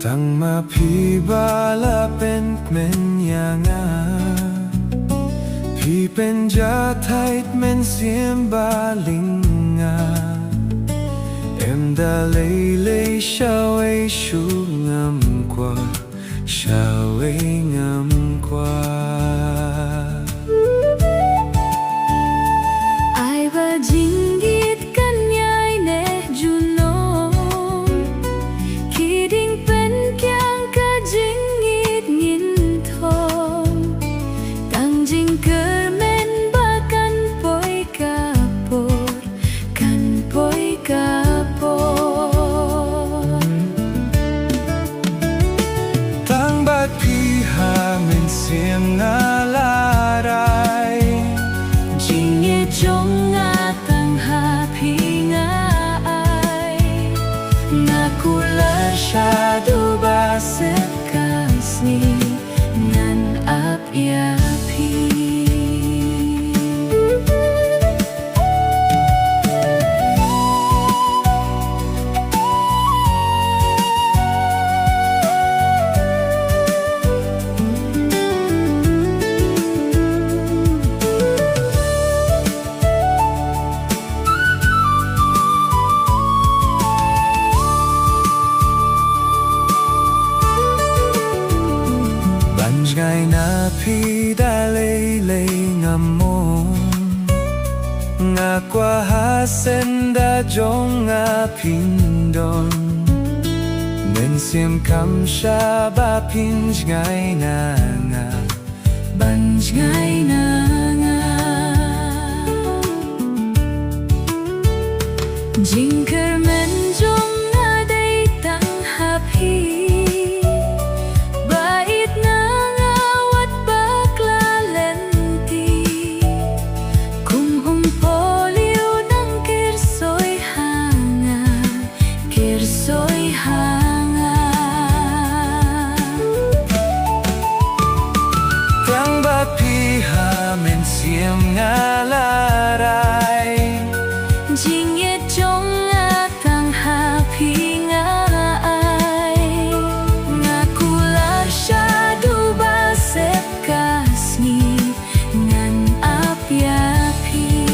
ตั้งมาพี่บาลาเป็นเมนยังไงพี่เป็นจะไทยเมนเสียงบาลิงงาเอ็มดาเลยชาวเอชูงามกว่าชาวเองามกว่า Siêng ngã la rai Jing ye jong ngã tang ha phi ngã ai ngã kula shadu ba se kasi ngan ap ya phi ngày na phi đã lấy ngắm môn ngã qua ha sen đã trong ngã pin đòn nên xiêm cam sa ba pin ngày na ngã ban ngày na ngã jing kar men trong ngã đây tang ha phi siêng ngã la rai Jing ye jong ngã tang ha phi ngã ai ngã kula shadu ba sep kasi ngan ap ya phi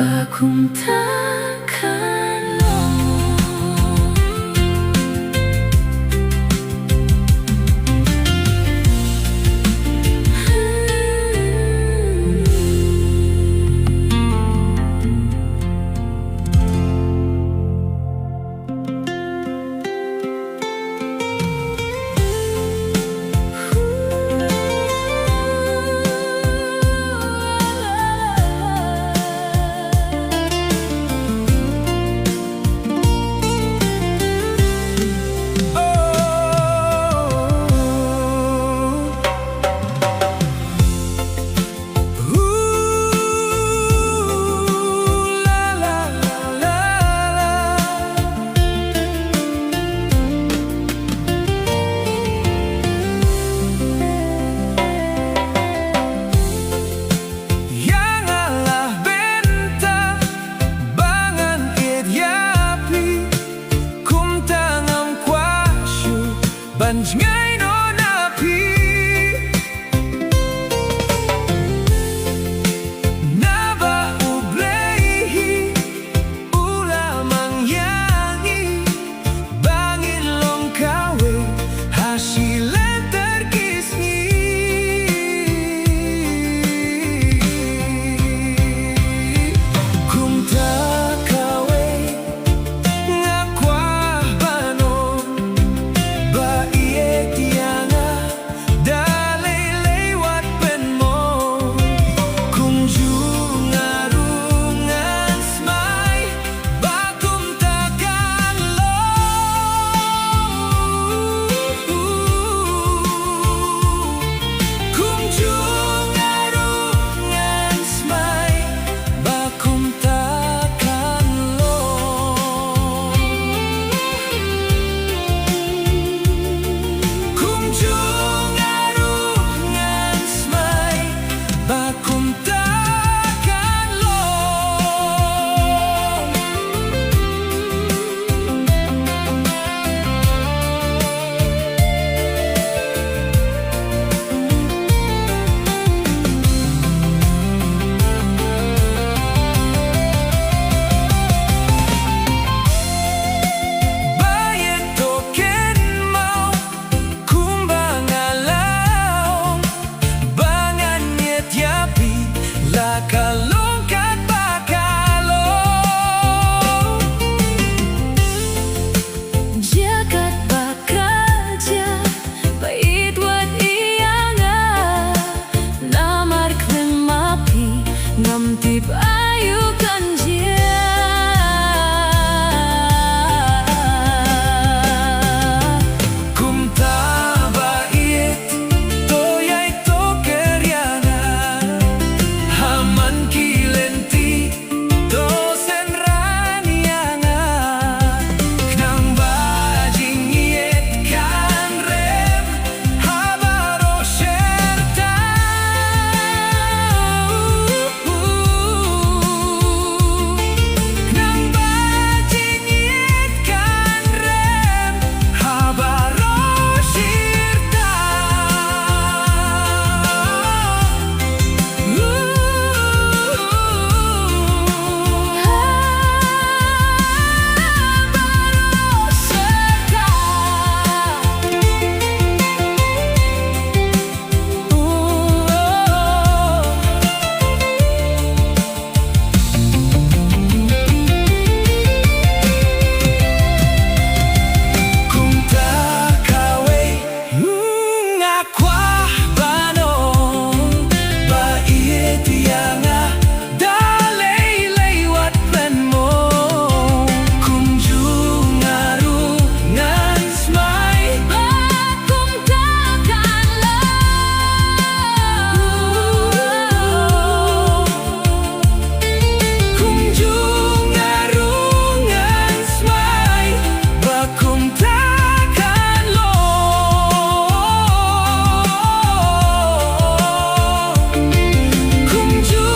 Bakum takkan long. Banj ngay no napi Naba ublehi Ulamang yangi Bangin long kawe Hasilan terkisni Kumta kawe Ngakwah banon Kunjung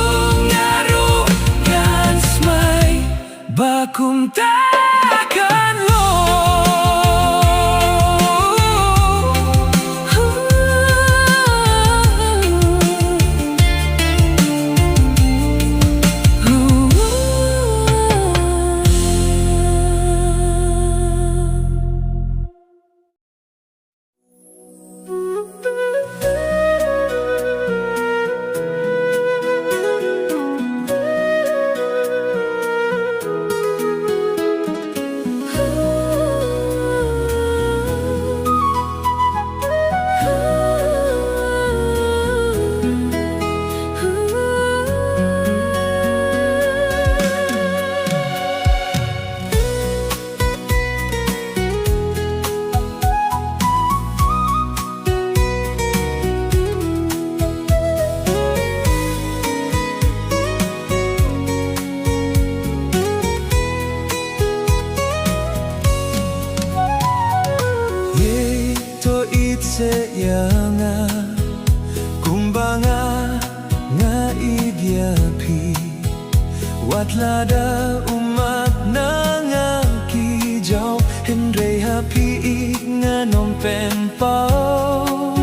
Wat lada umat nangaki jau Henry happy nga nom pen pao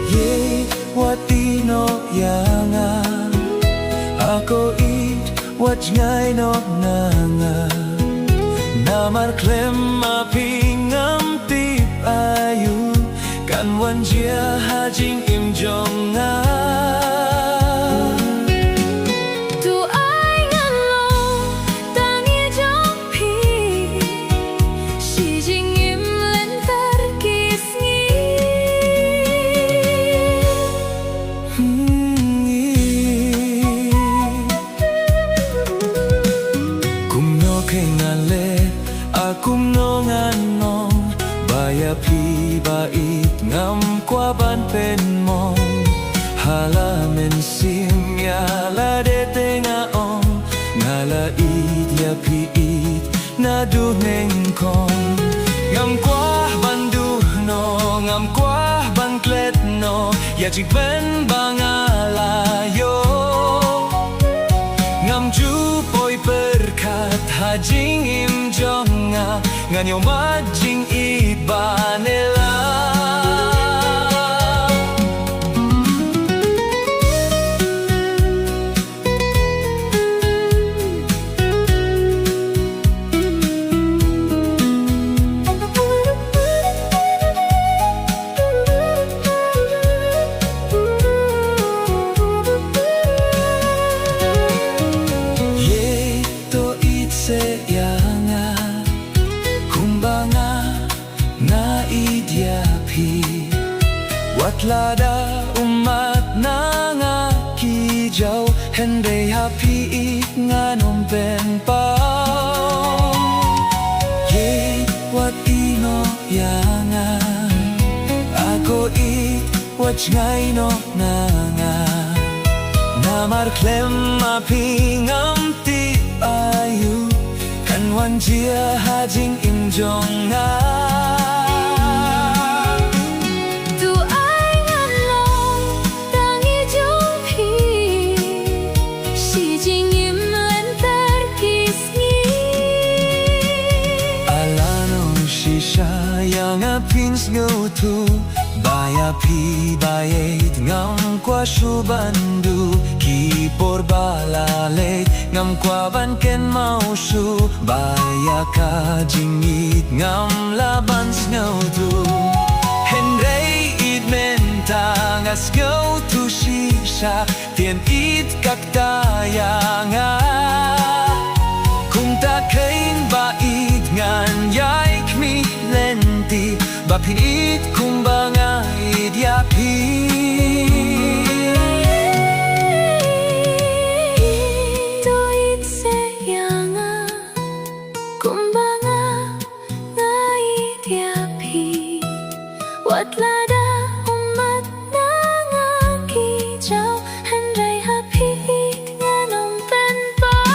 Ye wat tino yanga Ako it wat ngay no nanga Namar klem mapingam tip ayu Kan wan jia hajing im jong nga Akum no nganong baya pi bait ngam kwa ban pen mong halamen sim ya la de tenga ong ngala it ya pi it na du neng kong ngam kwa ban du no ngam kwa ban klet no ya chik ben bangala yo ngam ju poi perkat hajing im jonga nganyo majing ibanela Wat lada umat nangaki jau Henry happy nga nom pen pao Ye wat ino yanga Ako it wat ngay no nanga Namar klem mapingam ti ayu Kan wan jia hajing im jong nga Pins ngutu baya pi bayet ngam kwa shubandu ki por balale ngam kwa ban ken mau shu baya ka jingit ngam laban ngutu henrei it menta ngas ngutu shisha tien it kaktaya nga kung ta kain ba it ngan yaik mi lenti Bapit kumbanga idyapi Toit seyanga kumbanga nga idyapi Wat lada umat nangaki jau Henry happy nga nom pen pao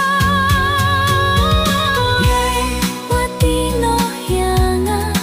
Wat tino yanga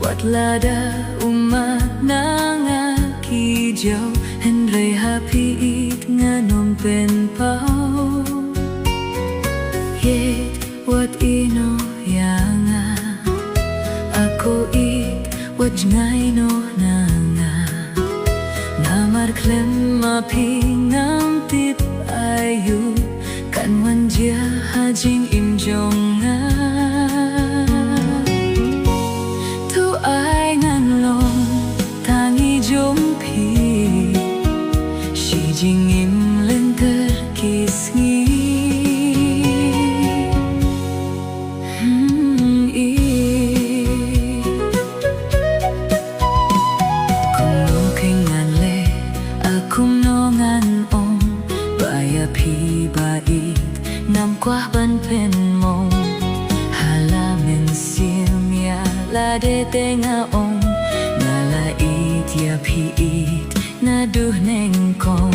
Wat lada umat nangaki jau Henry happy it nga nom pen pao ngay no na nga namar klem ma pingam tip ayu kan wan dia hajing im jong nga tu ai ngan long tangi jong pi si jing im lên ter kis ngi qua ban pen mong halamen simya la de tenga ong na la it ya pi it na du neng kong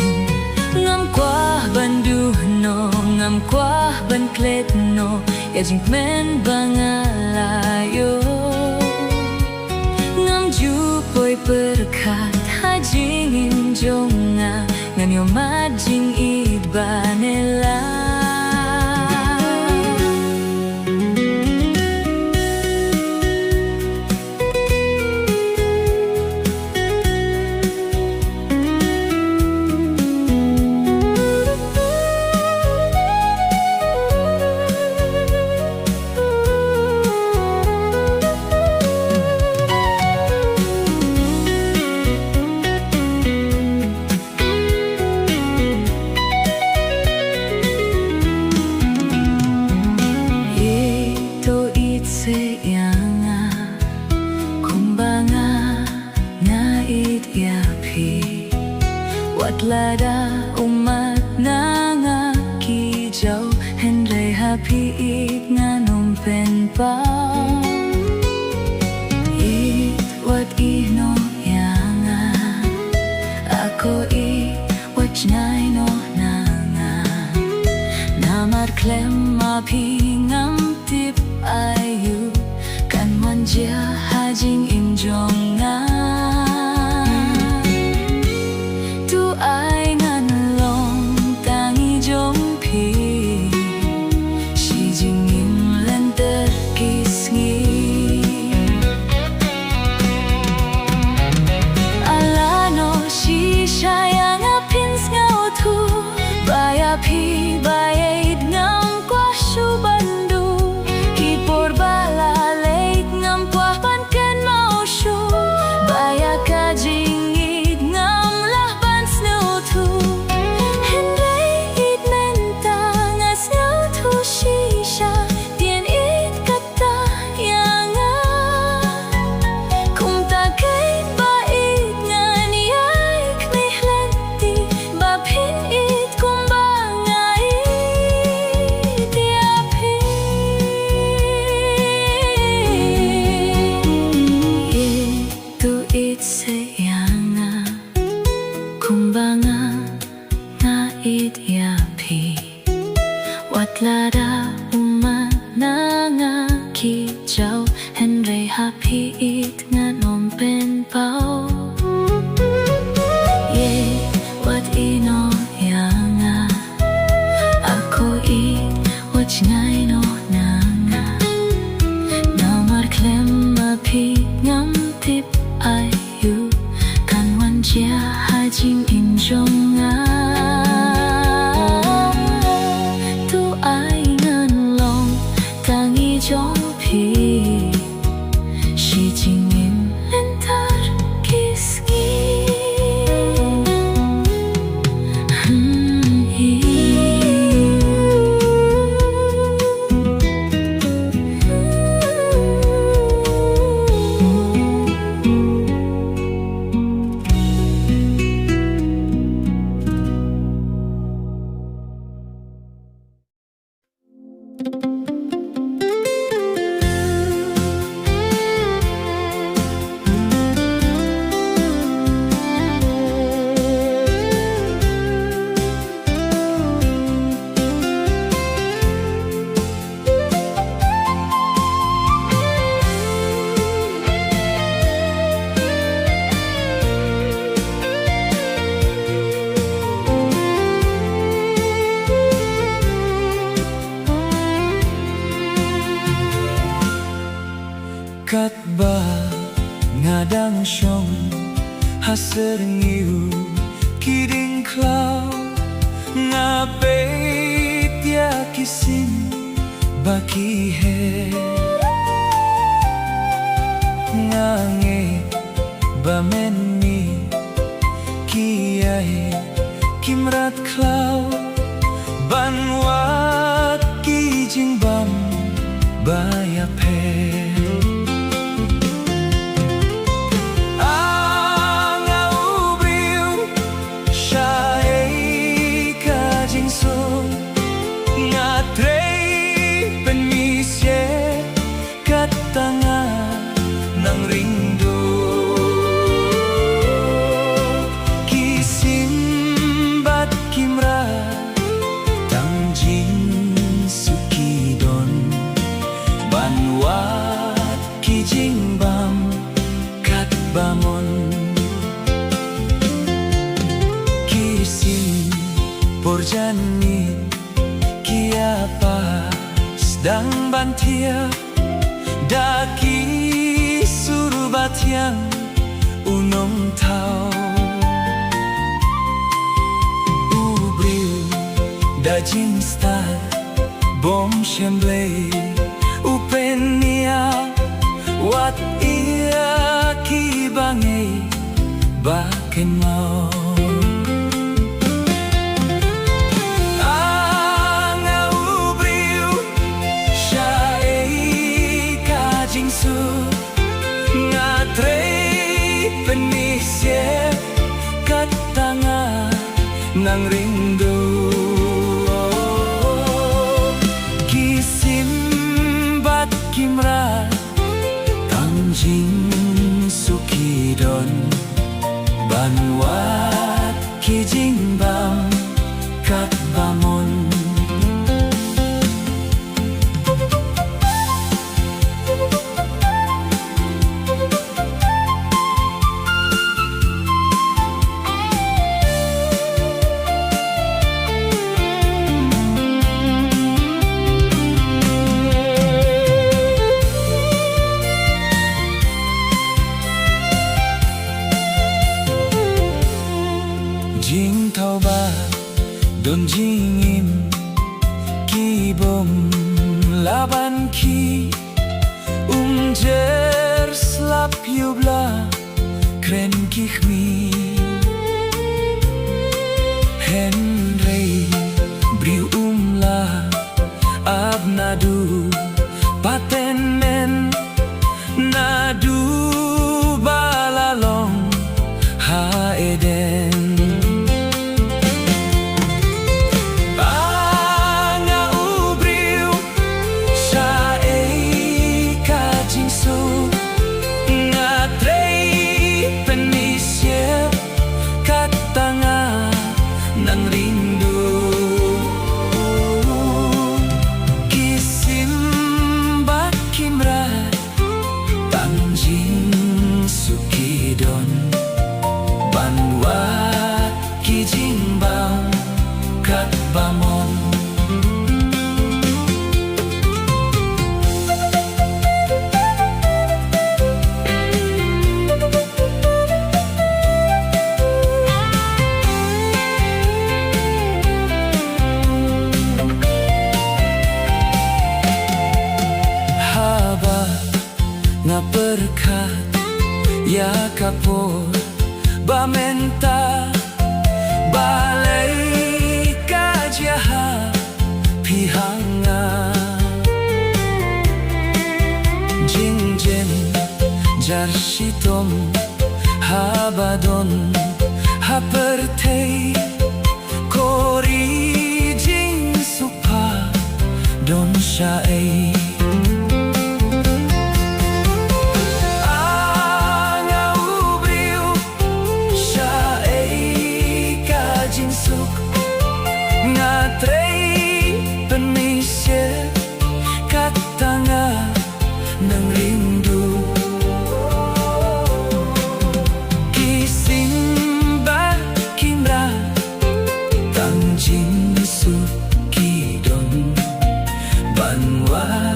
ngam qua ban du no ngam qua ban klet no ya jing men banga la yo ngam ju poi perkat ha jing in jonga ngan yo ma jing it banela lada umat na nga kijaw henry happy it nga nung pen pa it what ino yanga ako i what nai no na nga namar klem ma pingam tip ayu kan manja hajing im jong nga ai ngàn lòng tangi jong pi si jing im lên ter kis ngi ala no si sayang apins ngau thu baya pi baya ngam kwa su bandu ki por bala leit ngam kwa pan ken mau su baya ka jing lada umat na nga kijaw henry happy it nga nom pen pao ye what ino yanga ako i what ngai no na nga namar klem ma pi ngam tip ayu kan wan jia hajing in jong nga jong pi si jing im lên ter kis ngi bakihe ngange bamenni kiai kimrat klau banwat ki jingbam bayape Bamon kisim porjani kiapa sedang bantia daki surubat yang unong tau ubril dajing star bom shemblay upenia wat ia ki bangai baken mau anga ubriu syai kajing su ngatrei penisye katanga nang rindu kisim bat kimra tangjing sukidon banwat kijingbam kat bamon jing tau ba don jing im ki bom laban ki jer slap yubla kren kichmi henrei briu umla abnadu patenen nadu balalong ha eden nga berkat ya kapor bamenta balai kajaha pihanga jingjen jarshitom habadon hapertei kori jing supa don syai ngatrei penisye katanga nang rindu kising ba kimra tangjing su kidon banwa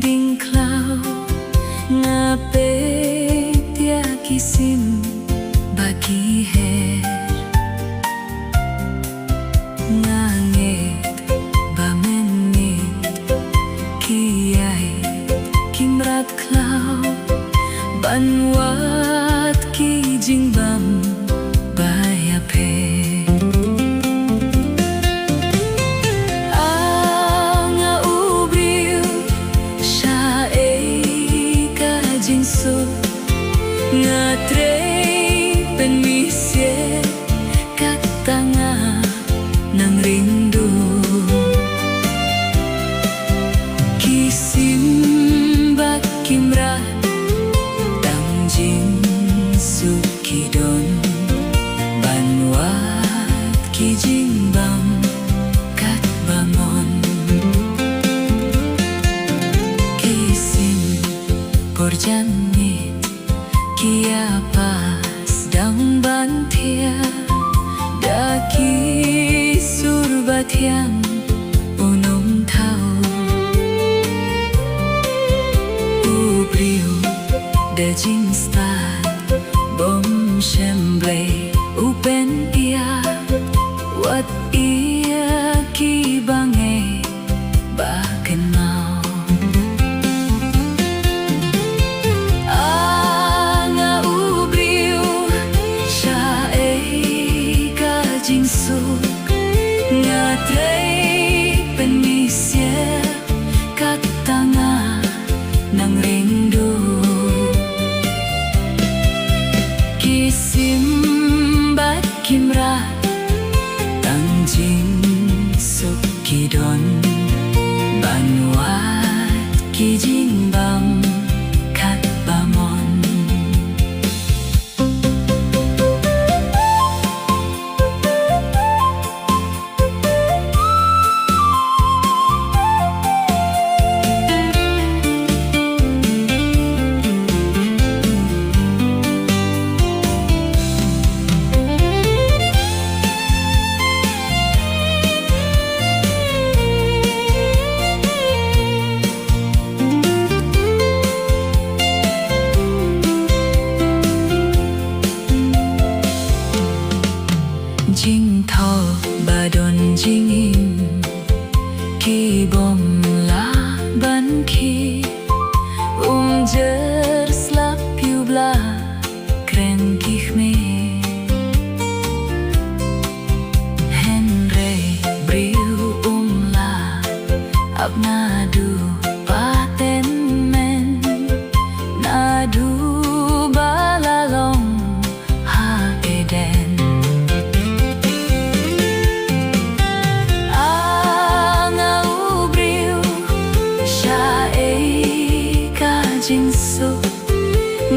ding klau ngape tia kisim bagi her nganget bamenit kiai kimrat klau banwat ki jingbam baya pe ngatrei penmisye katanga nang rindu kisim bakimra tangjing sukidon banwat kijimbam kat bangon kisim porjanit kia pas dang bantia daki surbatiang unum tau ubriu de jingstat bom shemble upen ia wat ia ki bange bakenau ngatrei penmisye katanga nang rindu kisim bakimra tangjing sukidon banwat kijimbam kat bamon jing tho badon jing im ki bom la ban ki jer slap piu bla kren kich me henre briu la ab nadu paten men nadu balalong ha eden jinsu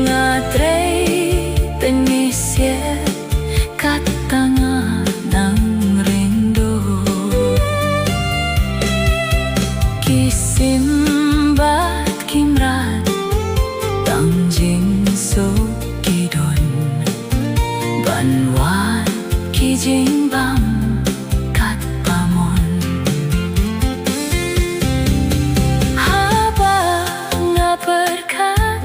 ngatrei penmisye katanga nang rindu kisim bat kimrat tangjing sukidon banwat kijingbam kat pamon berkat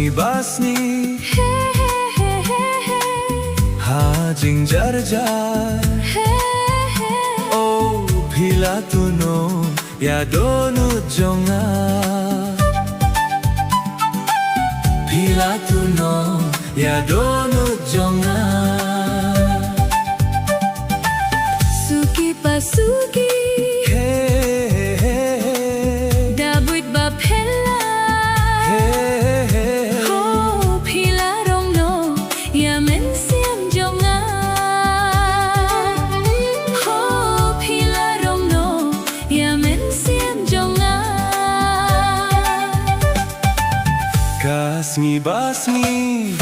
basni hajing jar-jar oh pila tuno ya donu jonga pila tuno ya donu jonga suki pasuki dabut bapela ho pila rong no ya men siam jonga ho pila rong no ya men siam jonga Khasi basni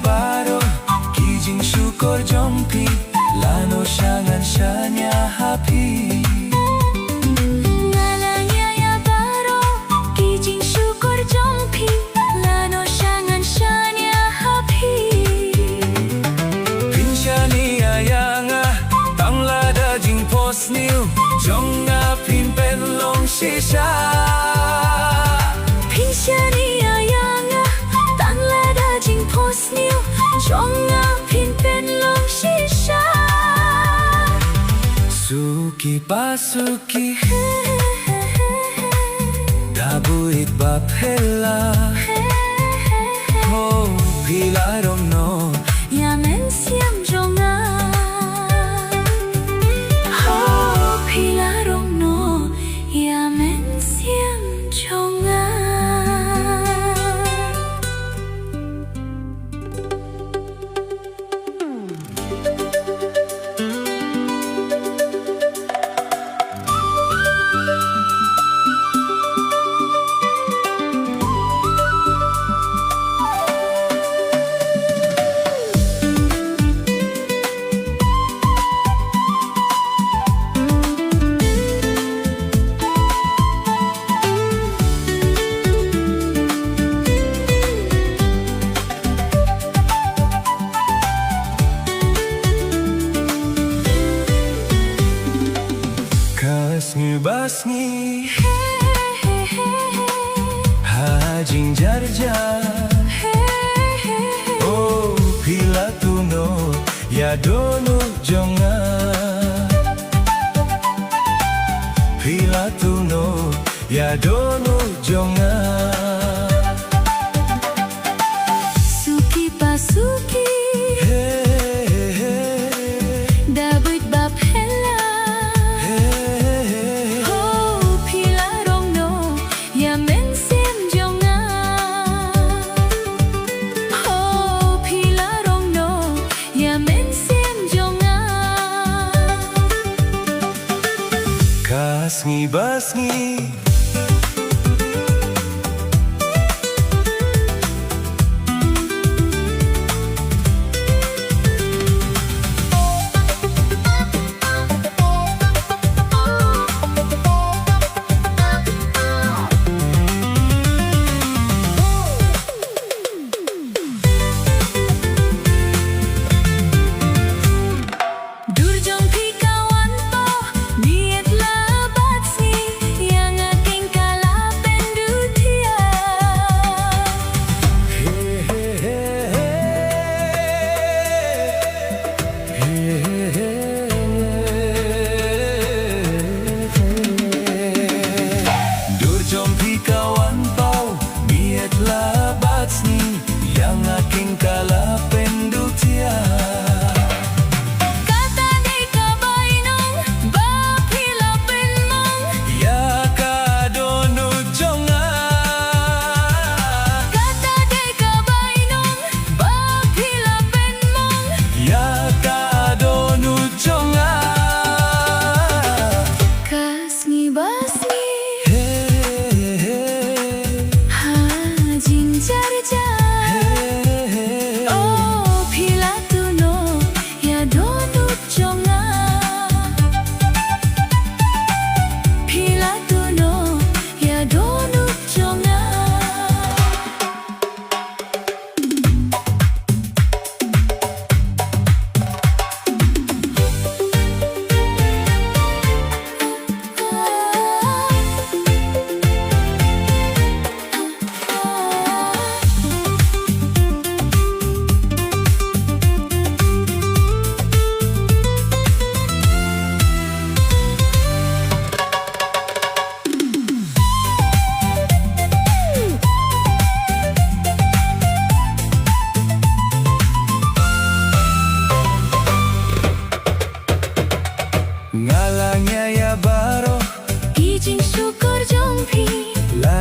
baro kijing syukur jompi lano syangan syanya happy ngalangnya ya baro kijing syukur jompi lano syangan syanya happy pinsyani ayanga tanglada jing pos new jonga pin penlong shisha pinsyani ayanga tanglada jing pos new jonga pin penlong shisha suki pasuki dabuit bapela oh pila rong no ya men siam jonga oh pila rong no ya men siam jonga Khasi basni hajing jar-jar oh pila tuno ya dono jonga pila tuno ya dono jonga suki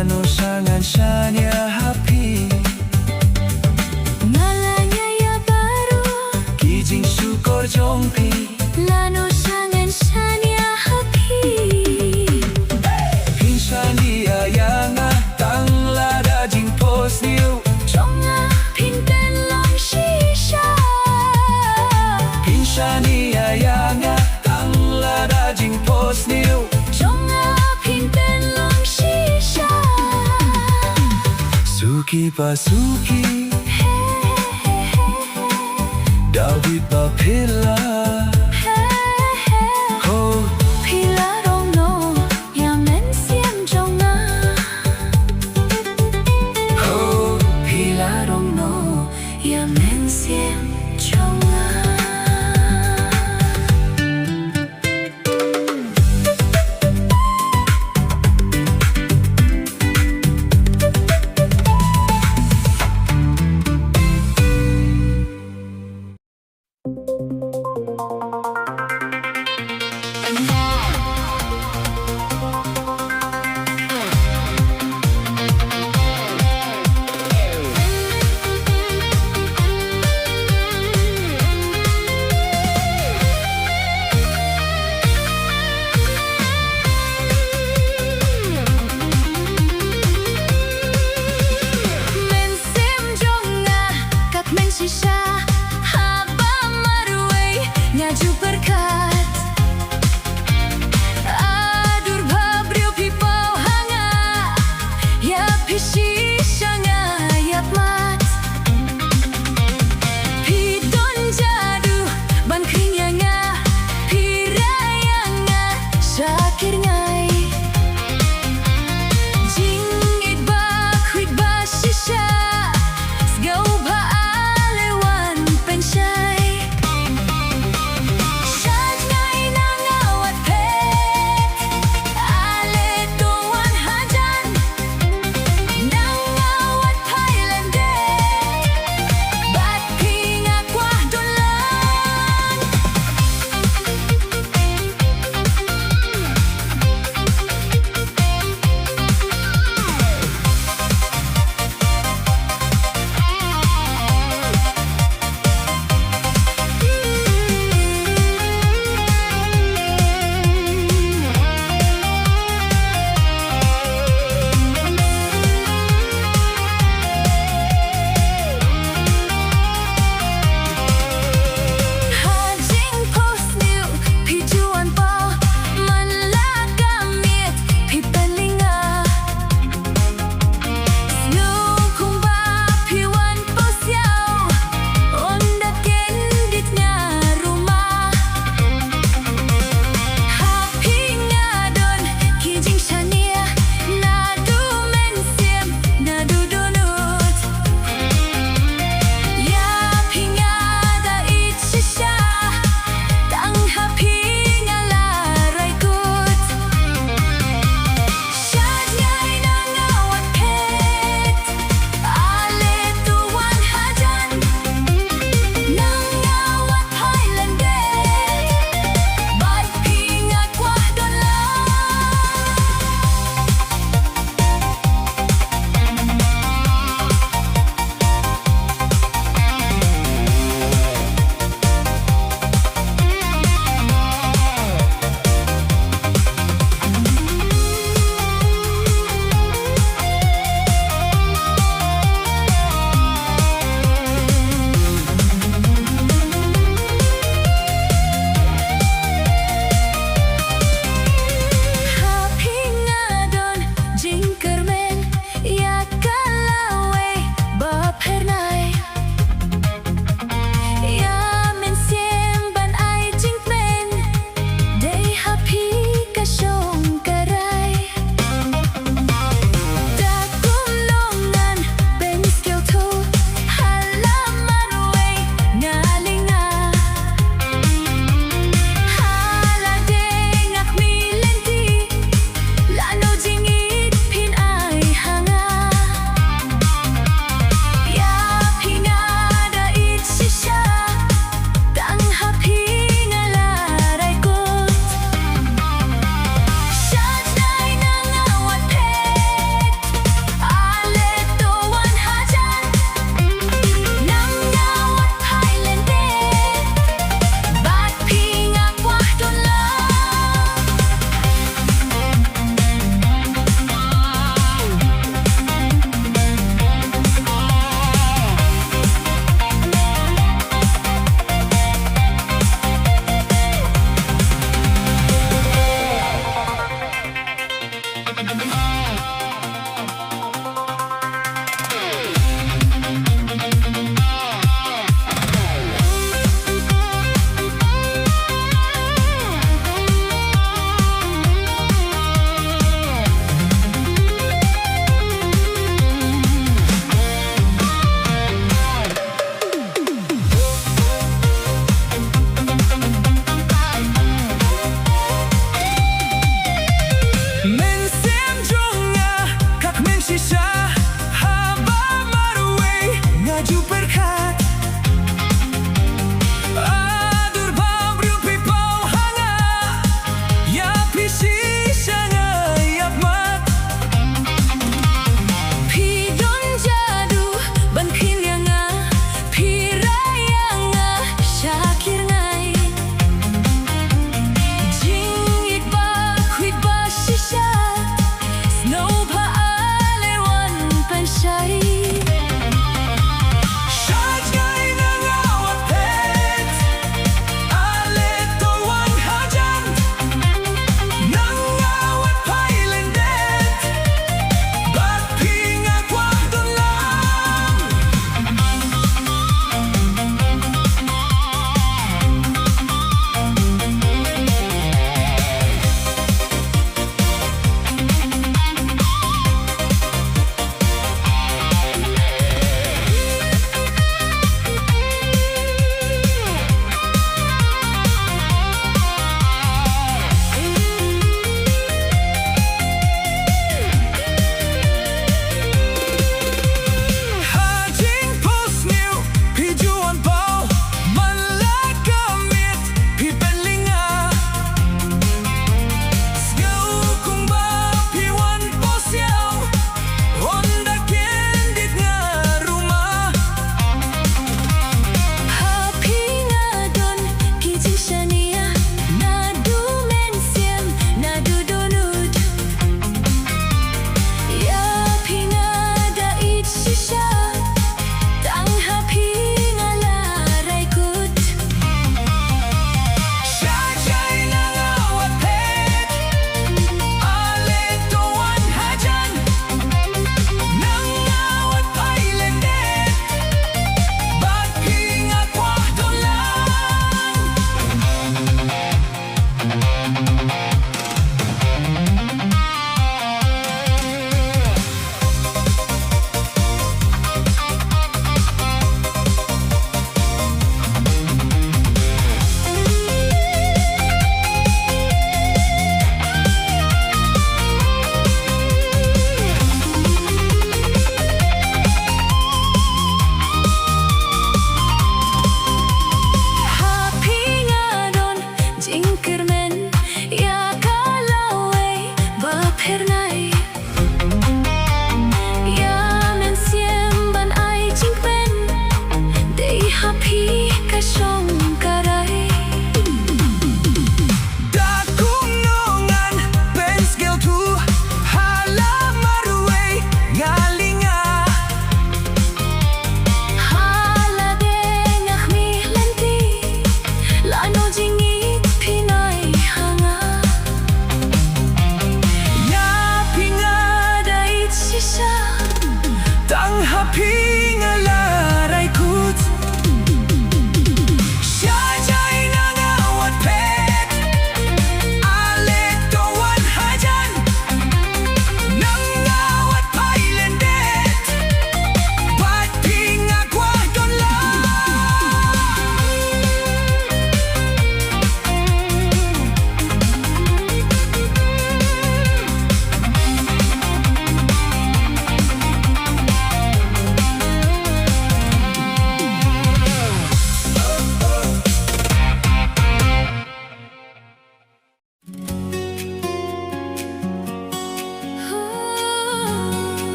Lano sangan shania happy Ngalanya ya baru Kijing syukur jongpi Lano sangan shania happy Pinshania yang tang lada jing post new Jonga pinten long shisha Pinshania yang tang lada jing post new Jonga pinten long shisha Suki pa suki David pa pila Ho Pila don't know Ya men siam jonga ho Pila don't know Ya men siam jonga Men siam jonga Kat men shisha Haba marway Ngaju berkat Adur babrio pipau hanga Ya pishi shanga yap mat Pidon jadu ban kring yanga Pirayanga Syakir ngai Jingit ba kwit ba shisha Sgau ba alewan pensyai Syat ngai nangawat pet Ale doan hajan Na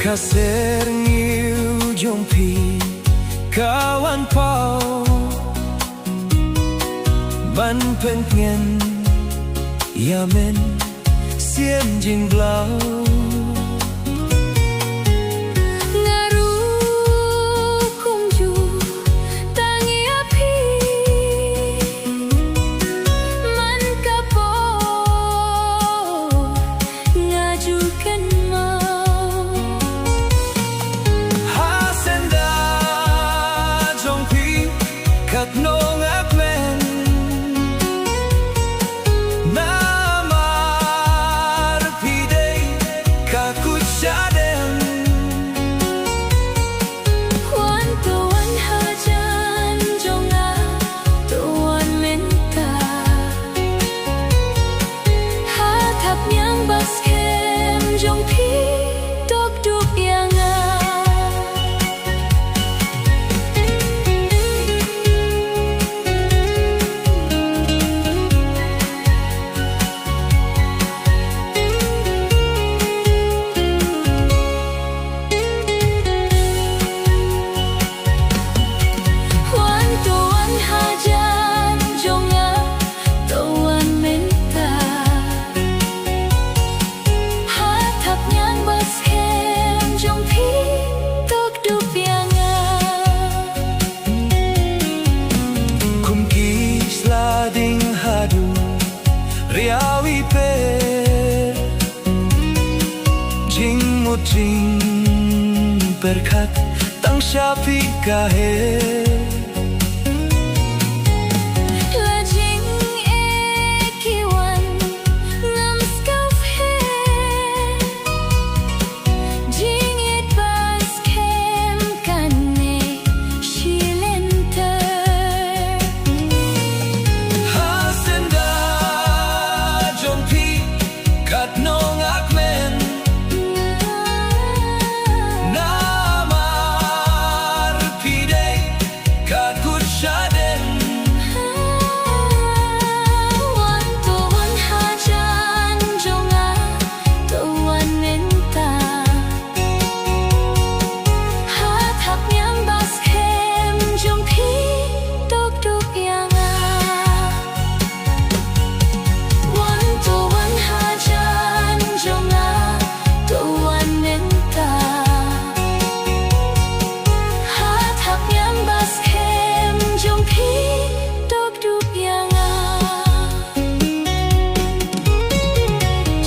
Kasih ngiu jompi kawan pau Ban pengen Yamen Siem jing blau Ngaru kungju tangi api Man kapo ngajukan mau Hasenda jompi kat nong akmen Namar pidei kakut syadem Wan tuan hajan jonga tuan minta Hatap nyang baskem jong pi dok duk yang Wan tuan hajan jonga tuan minta Hatap nyang baskem jong pi dok duk yang Kum kis lading hadu Riawi pe Jing mut jing berkat Tang syapi kahe Lajing ekiwan ngam skauf he Jing it bas kem kane shilenter Hasenda jompi kat nong akmen Namar pidei kakut syadem Wan tuan hajan jonga tuan minta Hatap nyang baskem jong pi dok duk yang Wan tuan hajan jonga tuan minta Hatap nyang baskem jong pi dok duk yang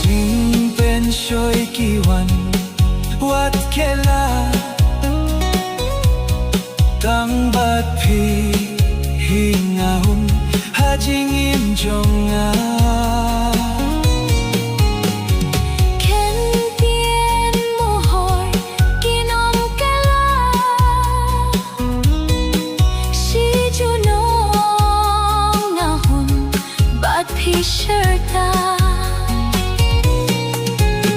Jing pen shoy kiwan Wat kela Tang bat pi hingahun Hajing im jonga Ken tien mohor kinom kala Si junong ngahun bat pi syerta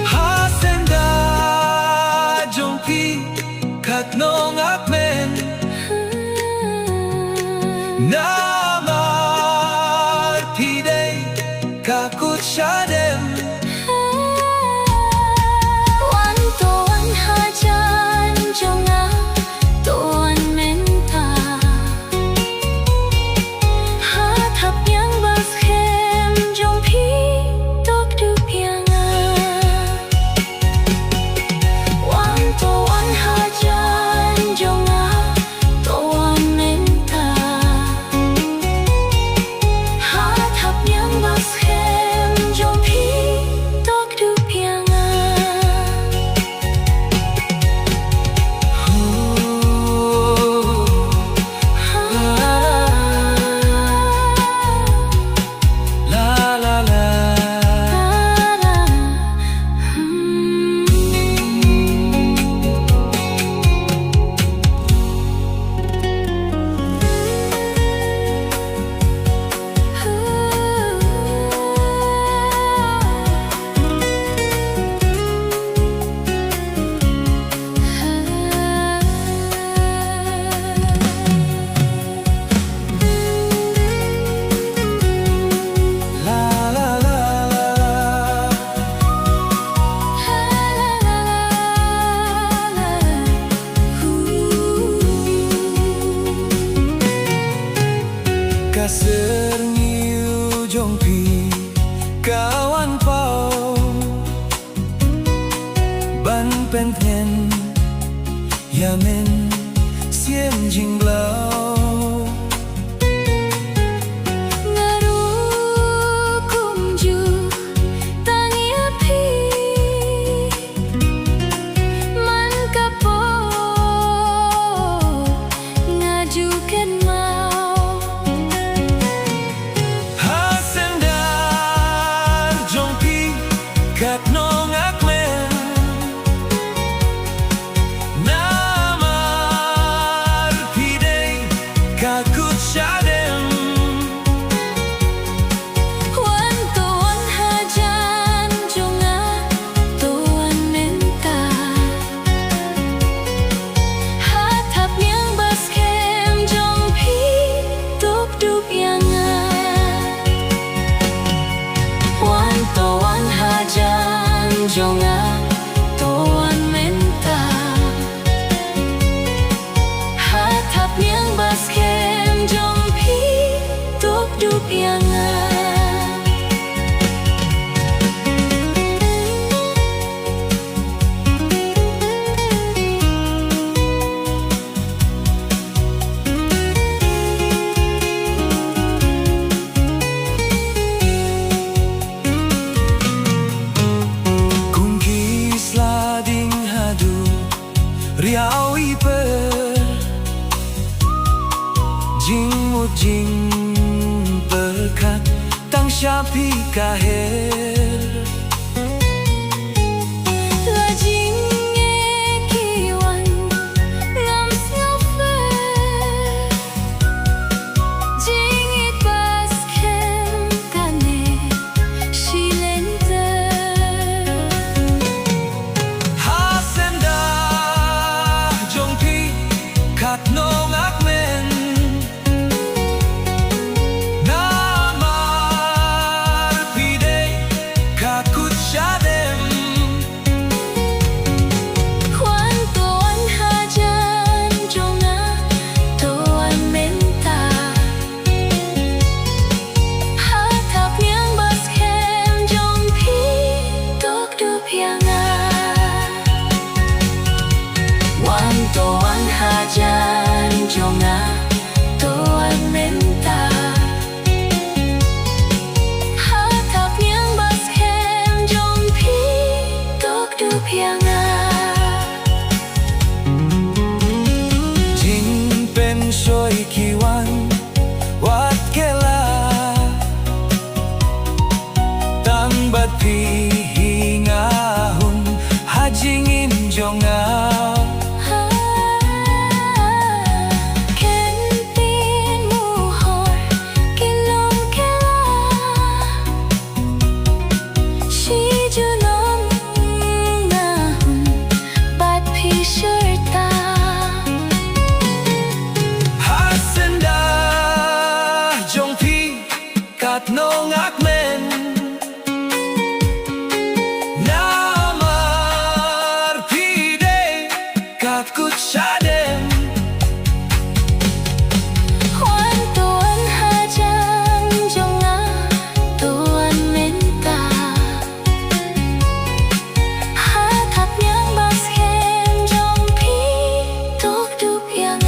Hasenda jompi kat nong akmen Namar pidei บันเป็นเพนอย่าเม็นเสียมยิงเบลาJonga toan menta hatap yang baskem jompi tuk dup yang riau iper jing jing berkat tang syapi kahir la jing kiwan ngam sngofer jing it bas kem kane shilenter kat nong akmen namar pide kakut shadem kwan toan hajan jonga toan menta hatap yang baskem jompi tok dup yang wan toan hajan jonga toan menta hatap yang baskem jompi tok dup yang jing pen soi kiwan wat kela tang bat pi hinga hun hajingin jonga kat nong akmen namar pide kakut shadem wan toan hajan jonga toan menta hatap yang baskem jompi tok dup yang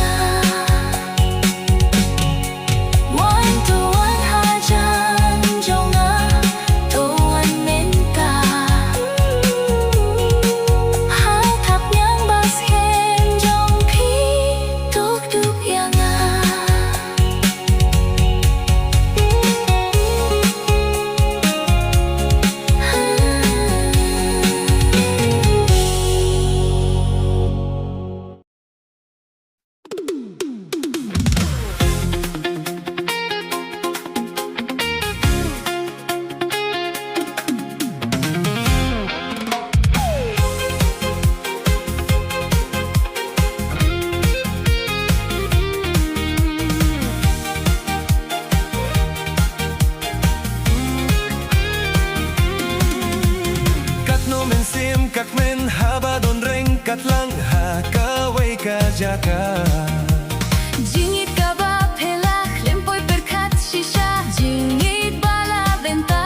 kakmen habadon reng katlang ha kawai ka jaka jingit ka ba pelak lempoy berkat shisha jingit bala benta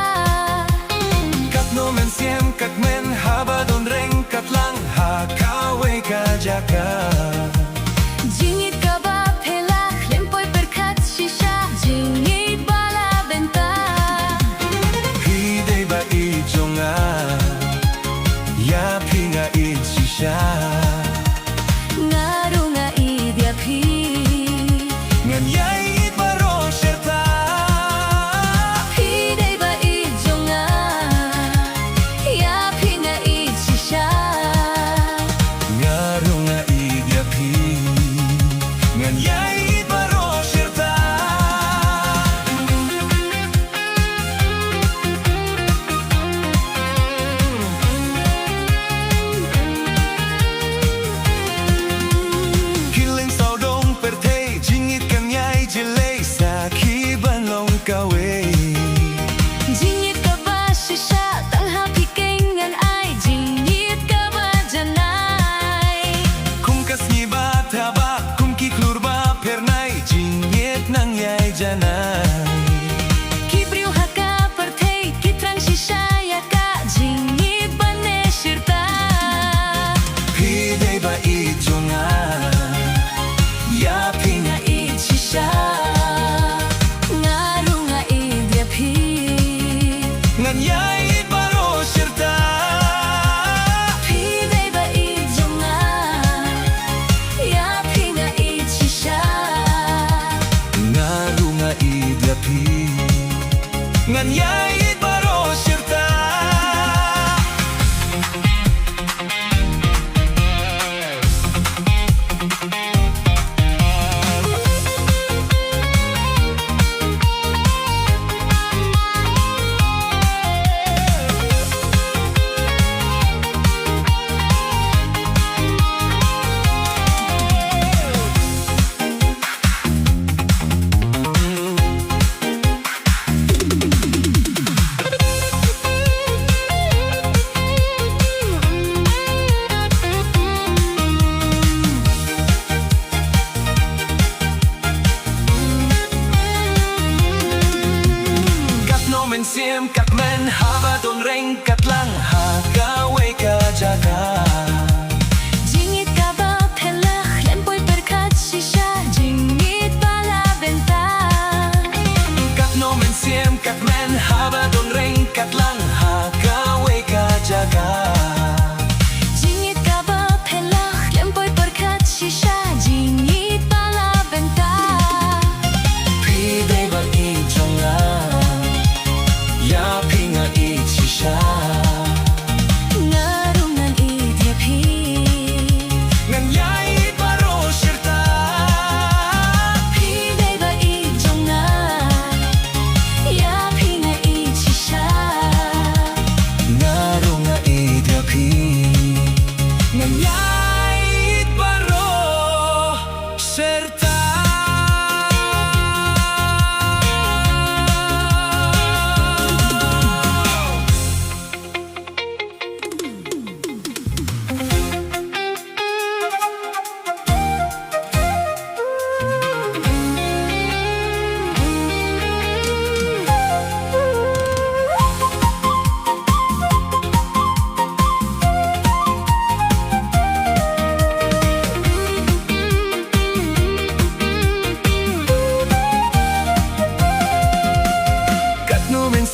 katno men siem kakmen habadon reng katlang jaga. Jingit ka ba pelak lempoy berkat shisha jingit bala benta. Hiday ba ijonga ya pinga itsisha. Ngaru nga idya pi Ngan yai baro serta. Hidai ba ijonga ya pinga itsisha. Ngaro nga idyapi ngan yai baro serta. Kiling saudong pertei jingit kan yai jelei sakiban long kawe. Jingit ka ba shisha tangha pikeng ngan ai jingit ka ba janai. Kum kasni ba taba kum ki klur ba pernai jingit nang yai janai. Kibriu haka pertei kitrang shisha ya ka jingit ba ne shirta. Hidai ba ijonga ya pinga Shisha ngaru nga idya pi ngan yai baro serta. Hidai ba ijonga ya pinga shisha. Ngaro nga idyapi ngan yai baro serta. Men siem kat men haba don reng kat lang ha gawe ka jaga. Jingit ka ba pelak lempoy berkat shisha jingit bala benta. Kat no men siem kat men haba don reng kat lang ha gawe ka jaga. Jingit ka ba pelak lempoy berkat shisha jingit bala benta. Pidai ba ijonga ya pinga itsisha. Ngaru ngan idya pi Ngan yai baro serta. Hidai ba ijonga ya pinga shisha. Ngaro nga idyapi ngan yai baro serta.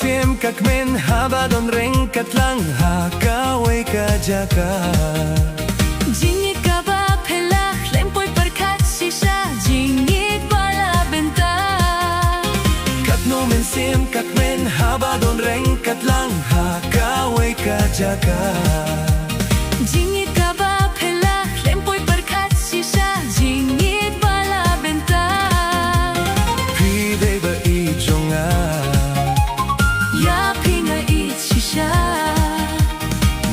Siem kak men haba don reng kat lang ha gawe ka jaga. Jingit ka ba pelak lempoy berkat shisha jingit bala benta. Kat no men siem kak men haba don reng kat lang ha gawe ka jaga. Jingit ka ba pelak lempoy berkat shisha jingit bala benta. Pidai ba ijonga Ya pinga shisha.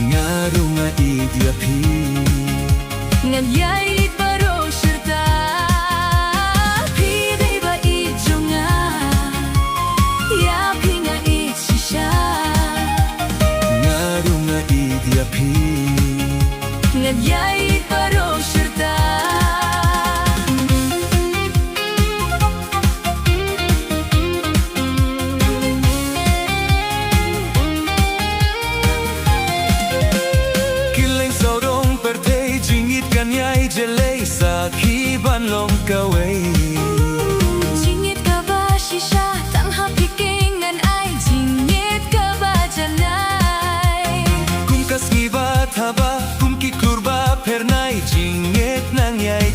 ngaro nga idyapi Ngan yai baro serta. Pidai ba ijonga ya pinga shisha. ngaro nga idyapi Ngan yai baro serta. Kiling saudong pertei jingit kan yai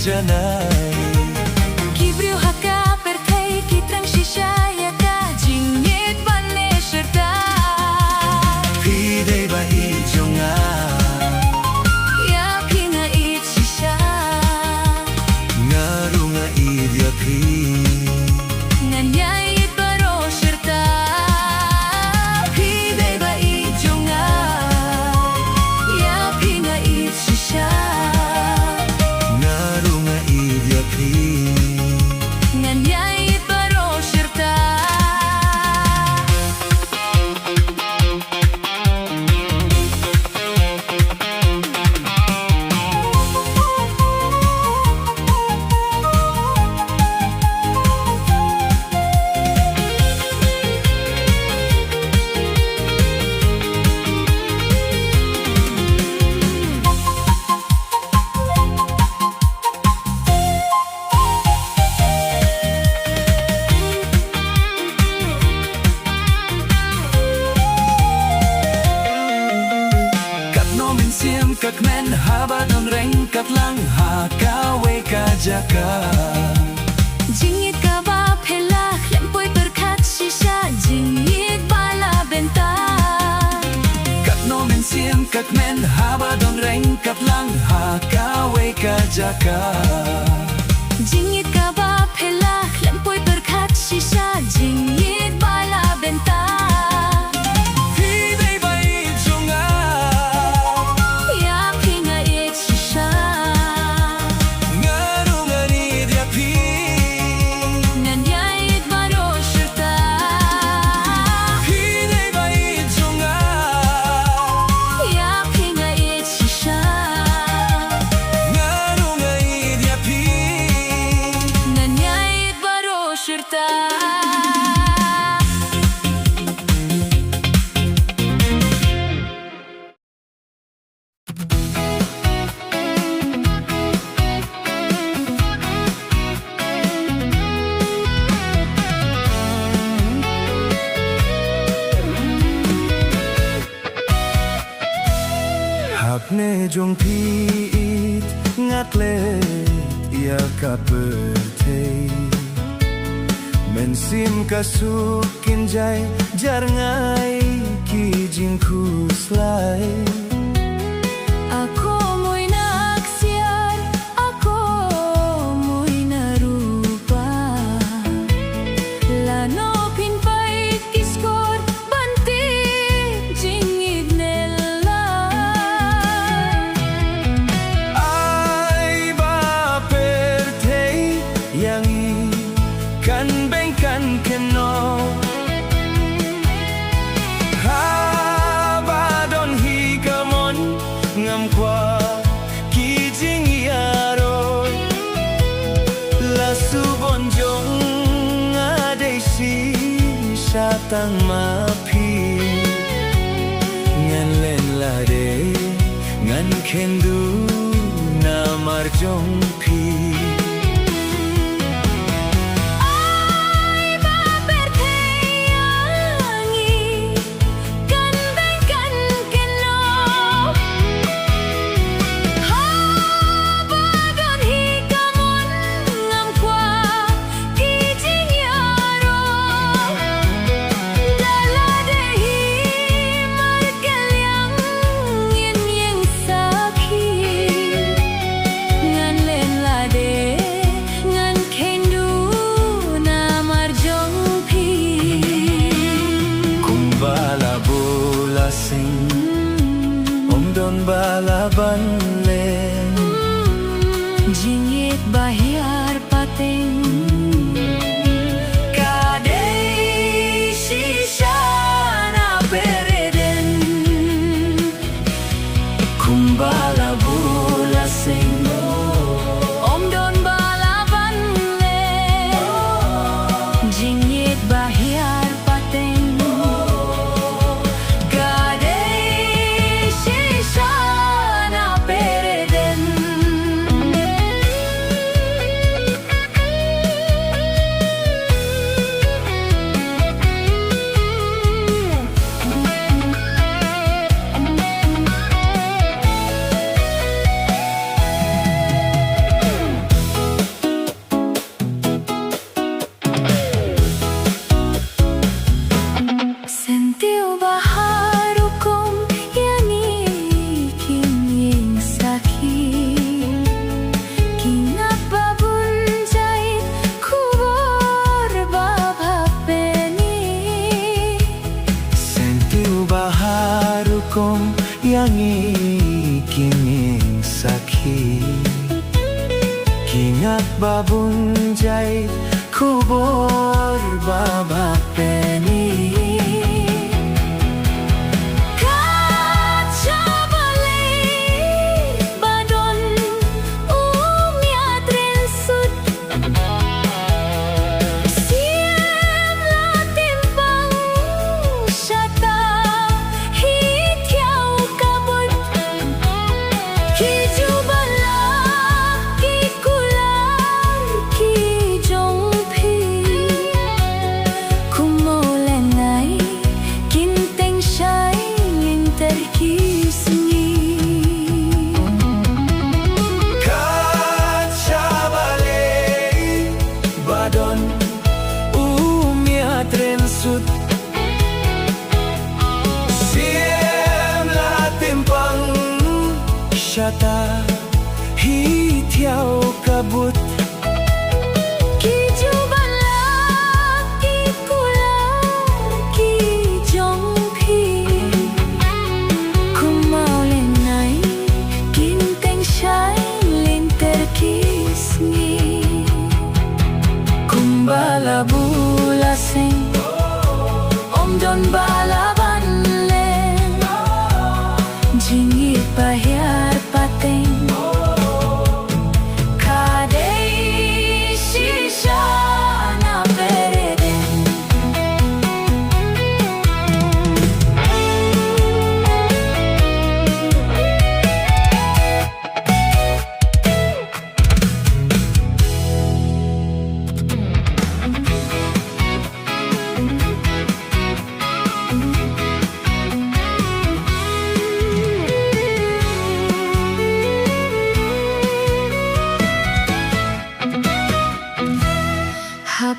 janai Kibriu haka perthei kitrang shishaya ka jingit bane serta Pidei ba ijonga Ya pinga it shisha Ngarunga idya pi Nganyay it baro serta Pidei ba ijonga Ya pinga it shisha Ngarunga idya pi Nganyay it baro serta Kak men haba don reng kat lang ha ka we ka jaka Jingit ka ba phela lempoy berkat shisha jingit bala benta Kat no men siem kak men haba don reng kat lang ha ka we ka jaka Jingit ka ba phela lempoy berkat shisha jingit bala benta Pidei ba ijonga Ya pinga it shisha Ngarunga idya pi Nganyay it baro serta Pidei ba ijonga Ya pinga it shisha Ngarunga idya pi Nganyay it baro serta Hapne jong piit ngatlet ia kapetei Mensim kasukin jai jar ngai ki jingku slai Ako mo'y naaksiyar, ako mo'y narupa Lano pinpait kiskor, bantik jingid nela Ai ba pertei yang i kan bengkan keno Haba don higamon ngam kwa ki jing iaro La subonjong adai si satang mapi Ngan len la de ngan kendu na marjong pi Ay ba perteyangi, kan bengkan keno Haba don higamon ngam kwa kijing yaro Dala dehi markelyang yin yang sakit Ngan len la de Ingat babun jai kubur babak peni. Siem la timpang syata hi tiao kabut. Ki juban la ki kula ki jong phi kumau lên nai kin teng shai lên ter kisni kumbala bula sing don balaban len jingit bayar pateng kadei shisha na pereden.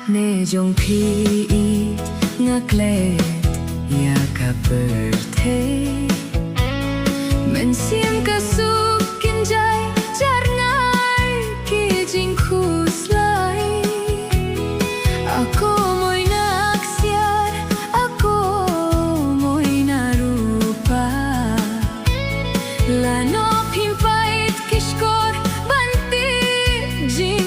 Ne jong phi ngak le ya ka birthday men sim ka su kin jai jar ngai ki jing khus lai ako moi nak siar ako moi na rupa la no pim pait kishkor banti jing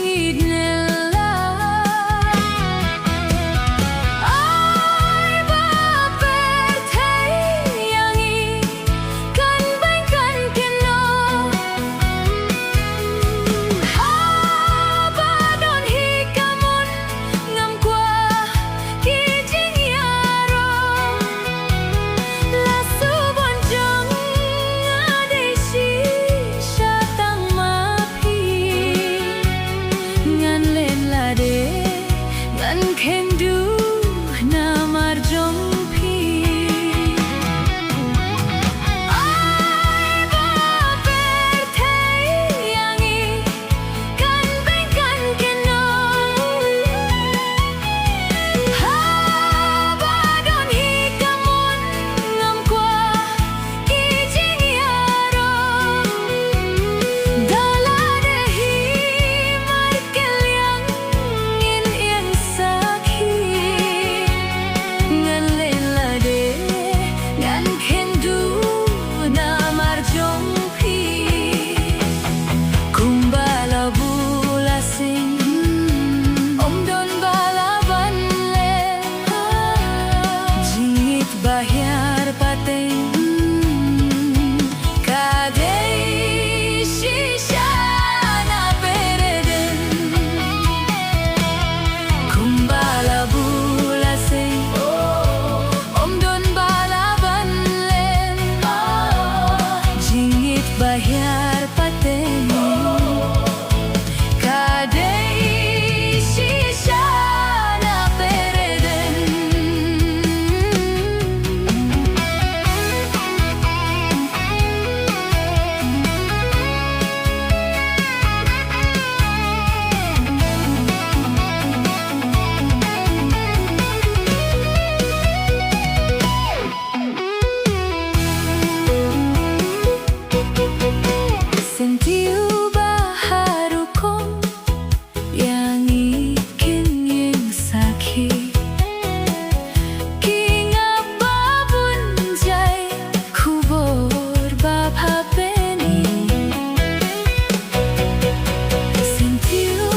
bayar pateng kadei shisha na pereden kumbala bula sing om don balaban len jingit bayar pateng kadei shisha na pereden. Sentiu baharukom yang ikin yang sakit kinga babun jai kubur bab hapeni sentiu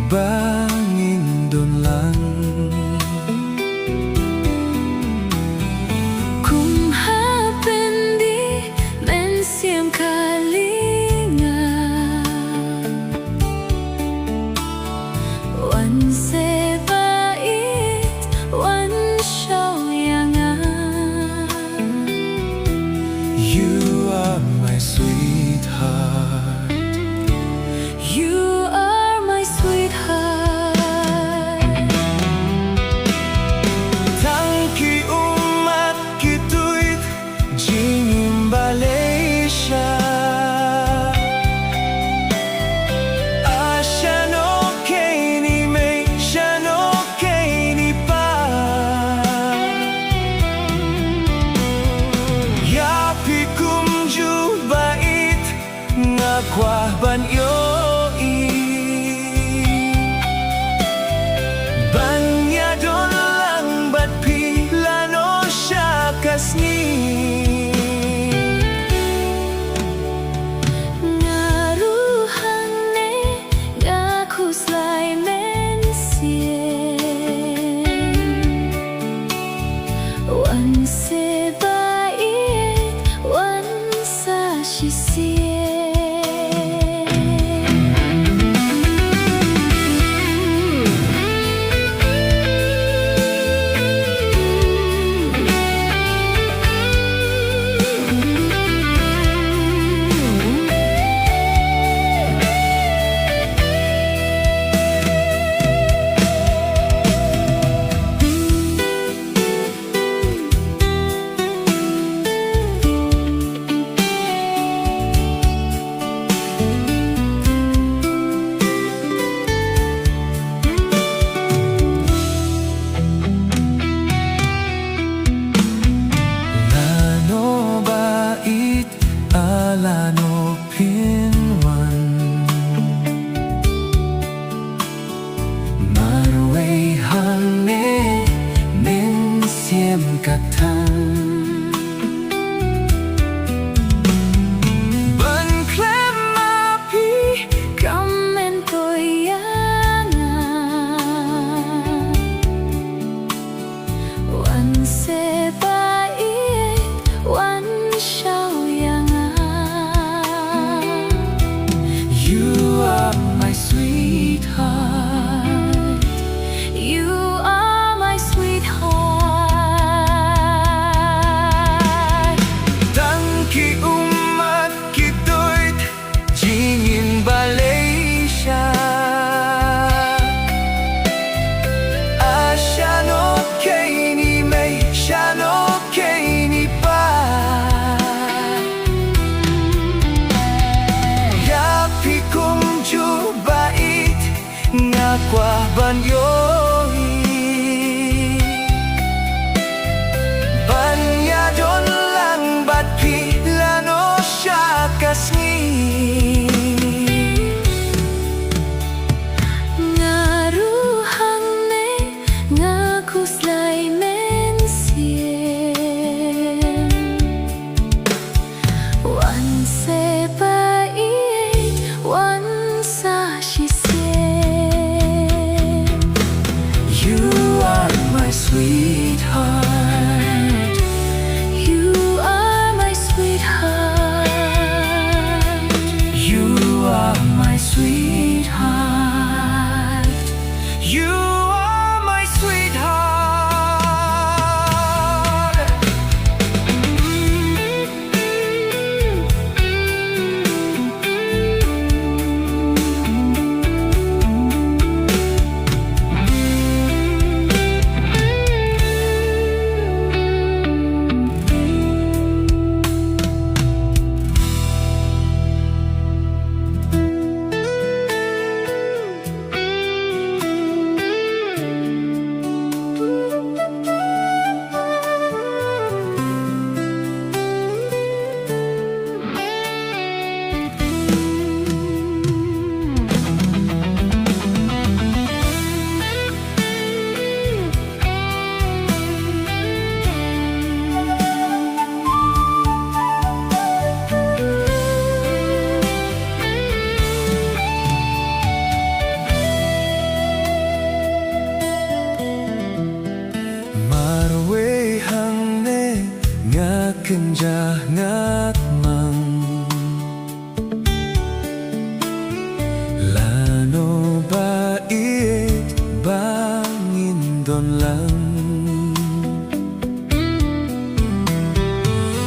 bangin doon lang. Kung hapendi men siyang kalinga wan se bait wan xiao yang You are my sweetheart. You are my sweetheart. senja ngatmang Lano bait bangin don lang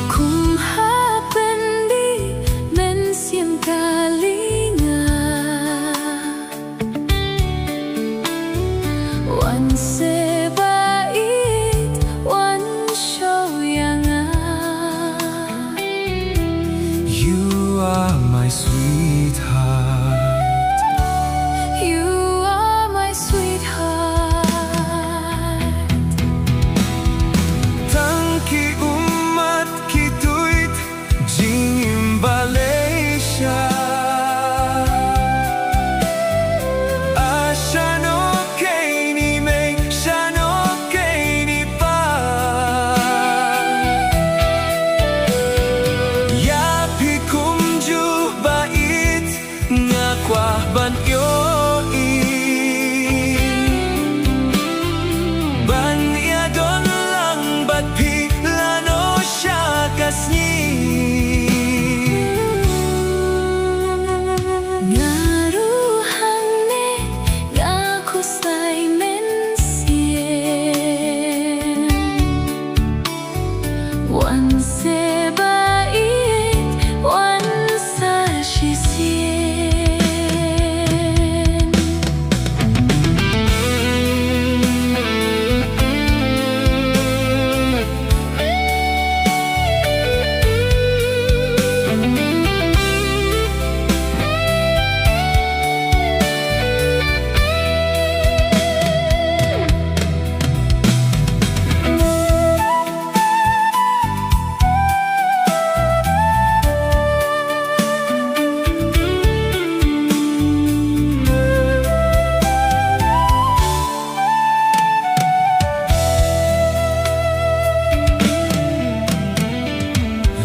Kung hapendi men siem kalinga Wan se bait wan show yanga You are my sweetheart You are my sweetheart Tangki umat kituit jingim Malaysia Ashano kaini may shano kaini pa Yapi kumju bait nga kwa ban Banya don lang bat pilano siya kasni Ngaruhang ne ngakusay men siem Wan se bait wan sa shisien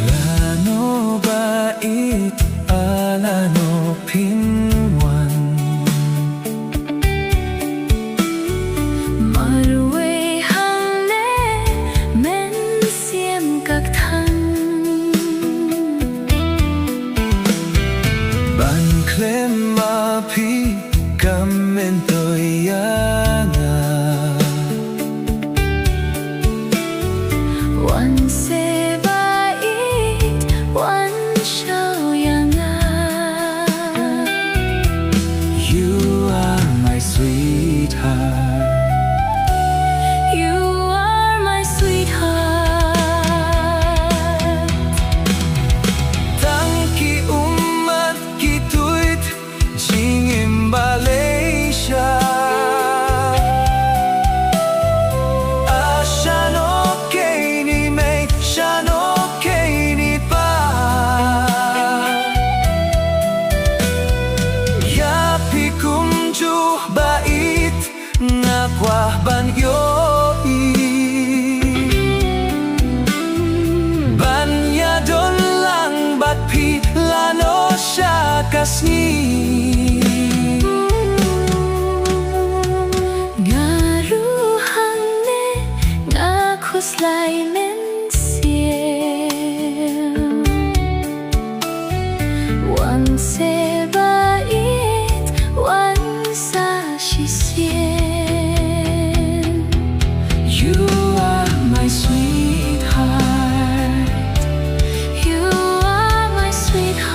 Lano bait alano pinwan Marway hang ne men siem kak thang Ban klema pi kamento yana Wan se bait wan show yanga You are my sweetheart You are my sweetheart Tangki umat kituit jingim Malaysia Ashano kaini may shano kaini pa Yapi kumju bait nga kwa ban Banya don lang bat pilano siya kasni Ngaruhang ne ngakuslay men siem Wan se bait wan sa shisien You are my sweetheart You are my sweetheart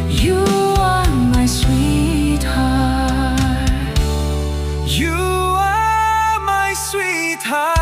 You are my sweetheart You are my sweetheart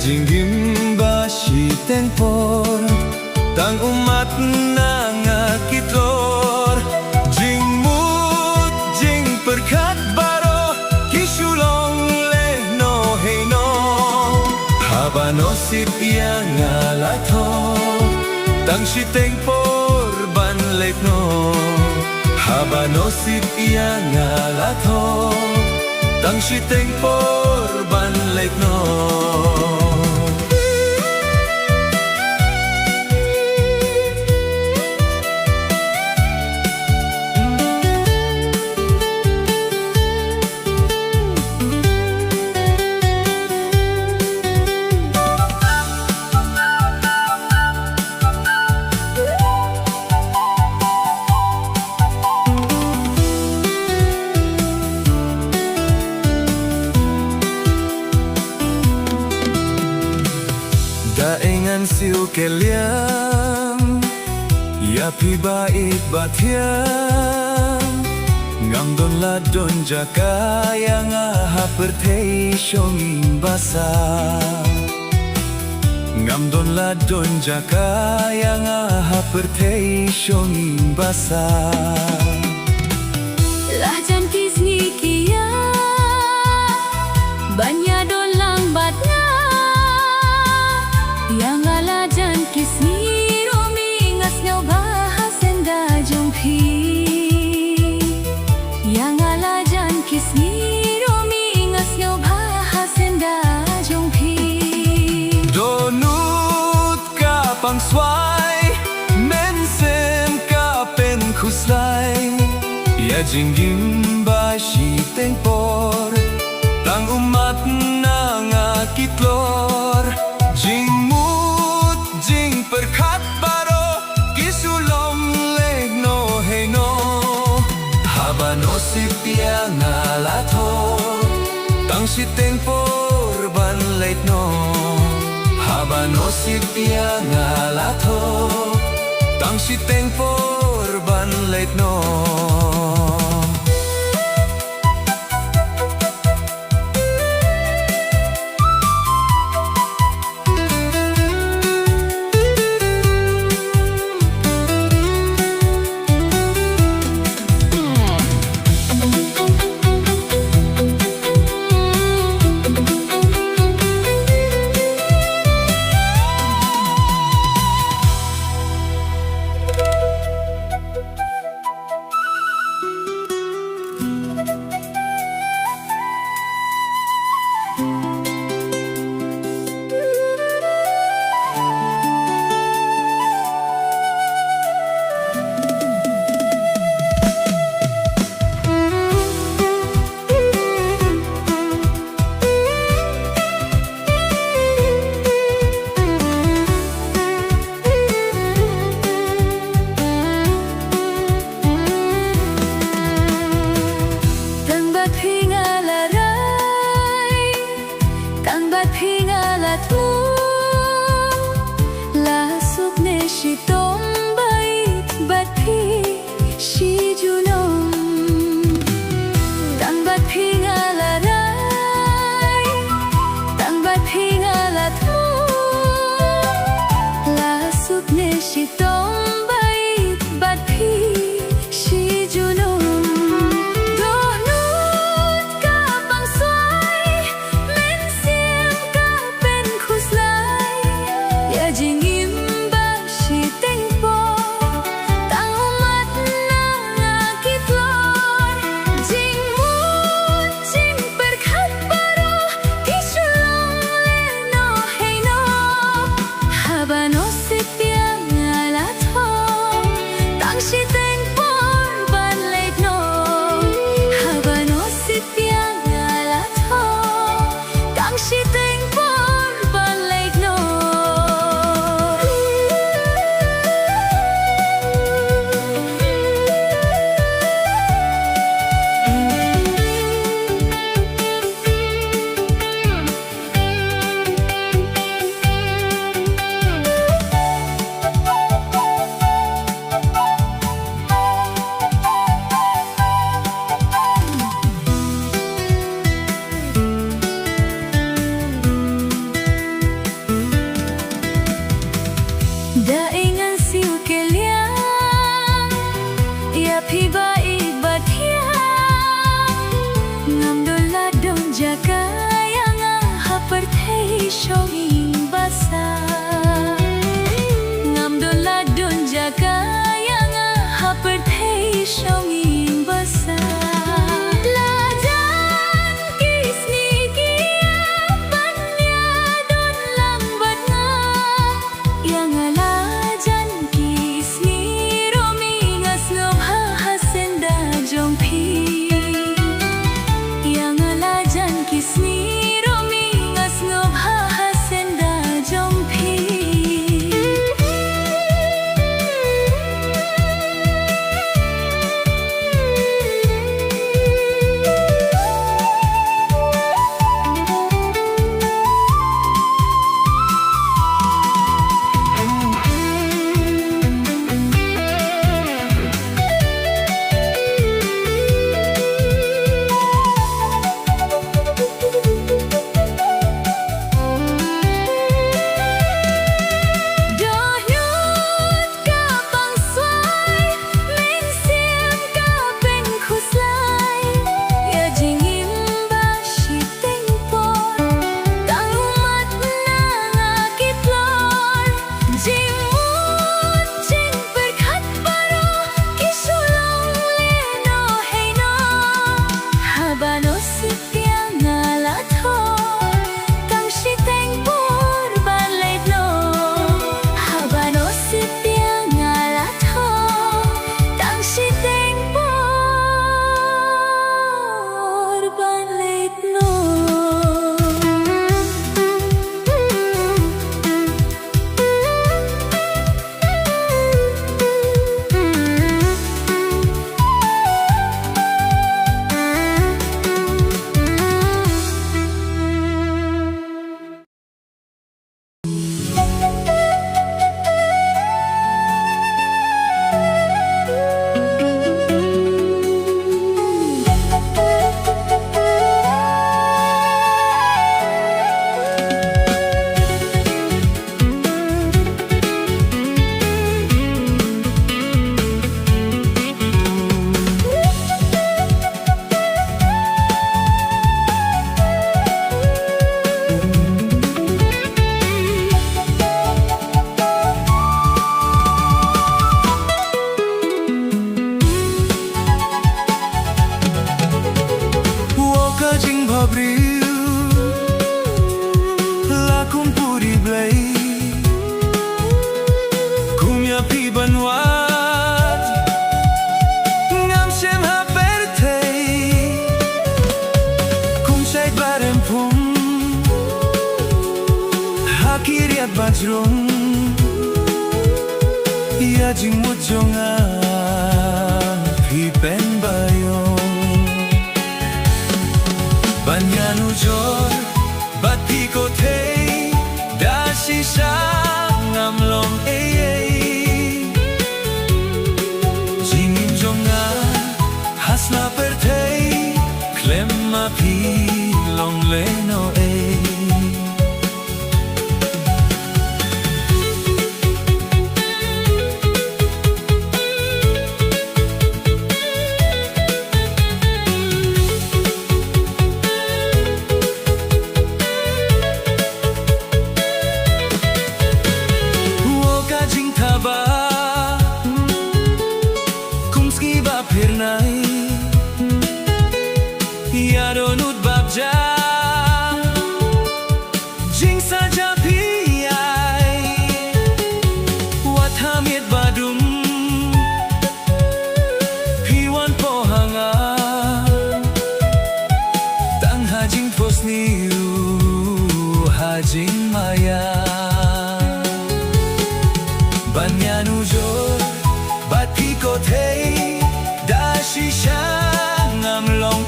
jinggim si tempor tang umat nangakitlor jing mut jing perkat baro kisulong le no hey no habano si piang alato tang si tempor ban lek no habano si piang alato tang si tempor ban lek no Daengan siu keliang ya pi bait batiang ngam don la don jaka yang aha pertei shonging basa ngam don la don jaka yang aha pertei shonging basa lah jan kisni kia banya don lang batnya yang ala jan kisni romi ngasnyau bahasen da jongpi yang ala jan kisni romi ngasnyau bahasen da jongpi donut ka pangswai mensem ka pen khuslai ya jinggim si tempor tang umat nangakitlor jing mut jing perkat baro kisulong le no hey no habano si piang alato tang si tempor ban lek no habano si piang alato tang si tempor ban lek no jinggim si tempor Daingan siu kelia ya pi baik batia ngam dola dong jaga yang hapertei showing basa ngam dola dong jaga yang hapertei showing basa Bajrong ya jing mo jonga pi pen bayong banyanu jor bat pi ko te da shi sha ngam long jing in jonga hasla per te klem ma pi long le no Hajing maya banyanu jor bati ko te da shi sha ngam long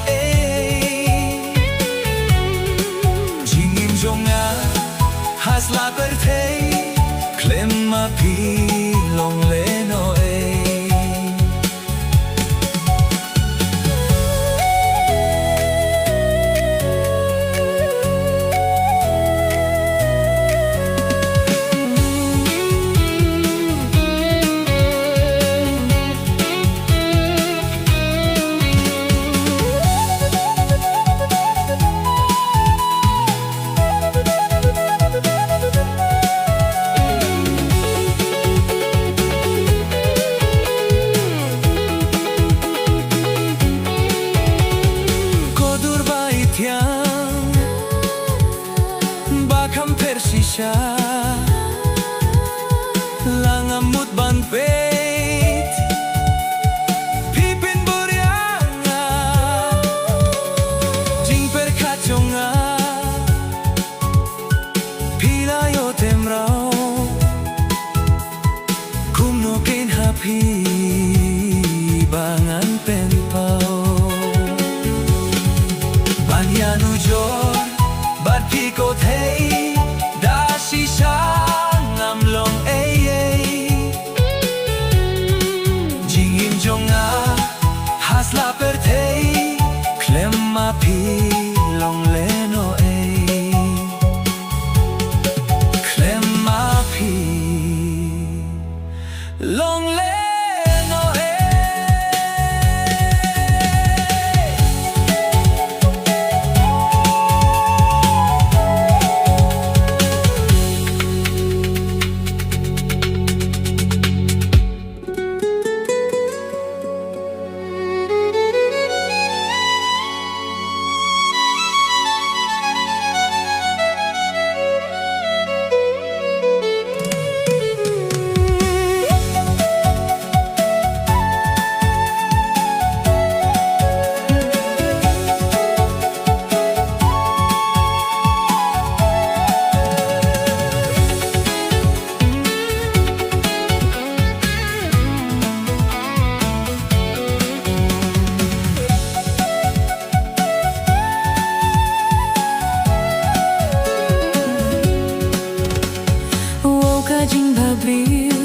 jingim jonga hasla per te klem ma pi long le no abril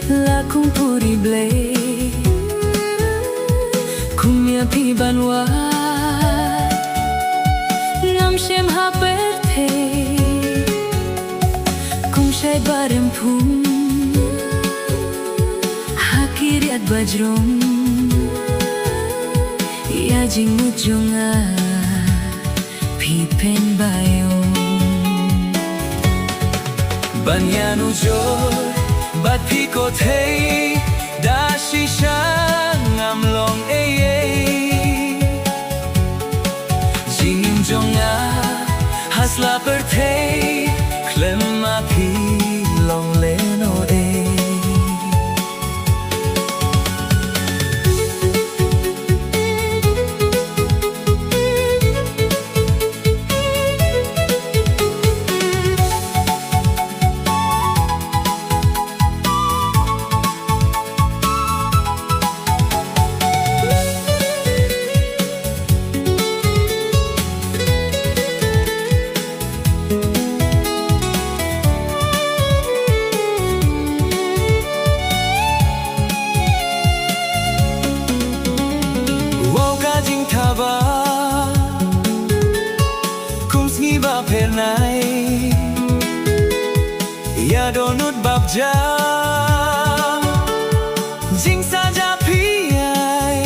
là cung puri blay kumya pi banwa ngam shem ha perte kum shay barem phum hakiriat bajrong ya jing mujonga pi pen bayong Banyanu joy bat pi ko thei da shisha ngam long jing jonga hasla per thei klem ma pi long le no ba per nai ya donut bab jam jing saja pi ai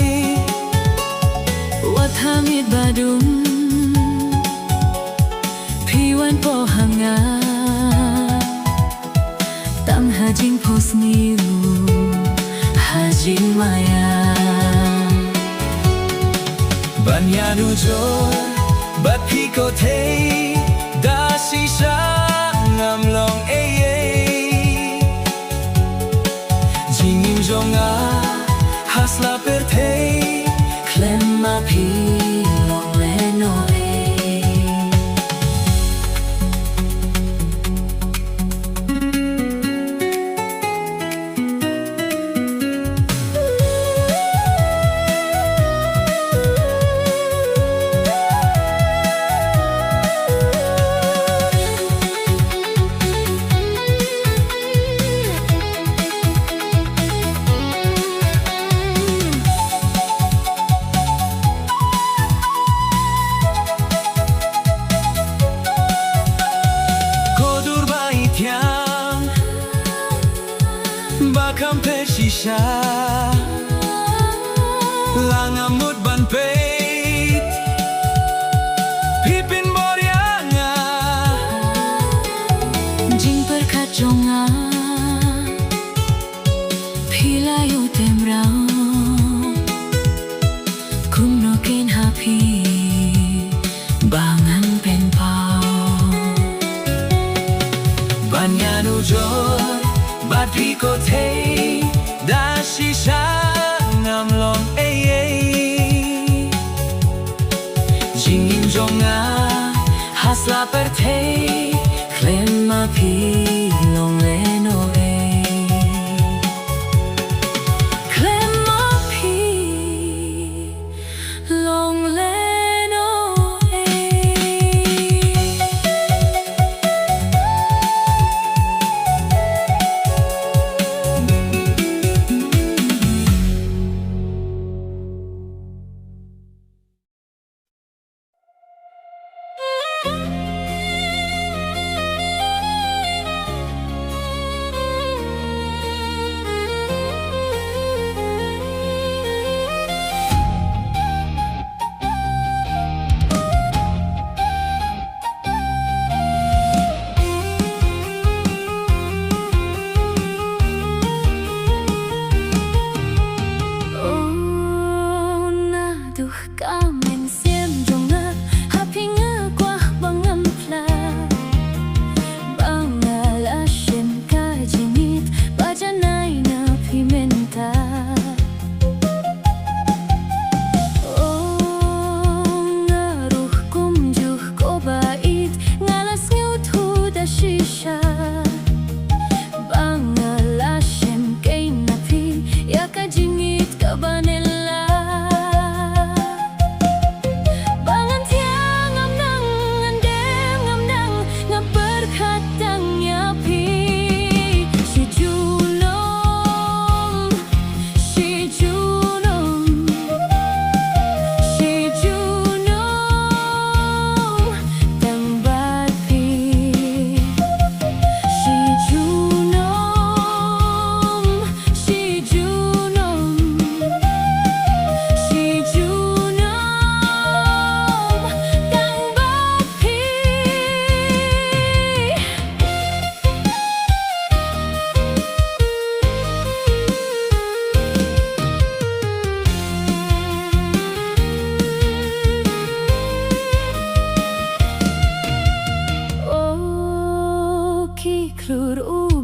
wathamit badum pi wan po hanga tam ha jing pos niu ha jing maya banyanu joy bat pi ko thei da shisha ngam long jing jonga hasla per thei klem ma pi long le no Bakam pe shisha langamut ban peit pipin boryanga jing perkat jonga pilayo temrao kum no ken happy bangan pen pao banyanu joy bat pi ko thei da shisha ngam long jing jonga hasla per thei klem ma pi long le no klem ma pi long le no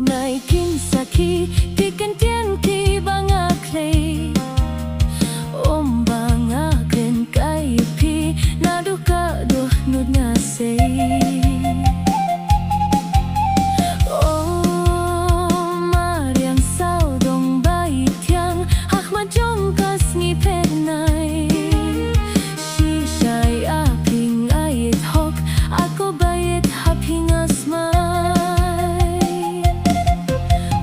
naikin saki Tikan tiang ki banga clay banga ken kai pi Naduka doh nud ngasay Mariang sao dong bai tiang Hakma jong kas ngi penay Shishay aping ayit hok Ako bayit haping asmay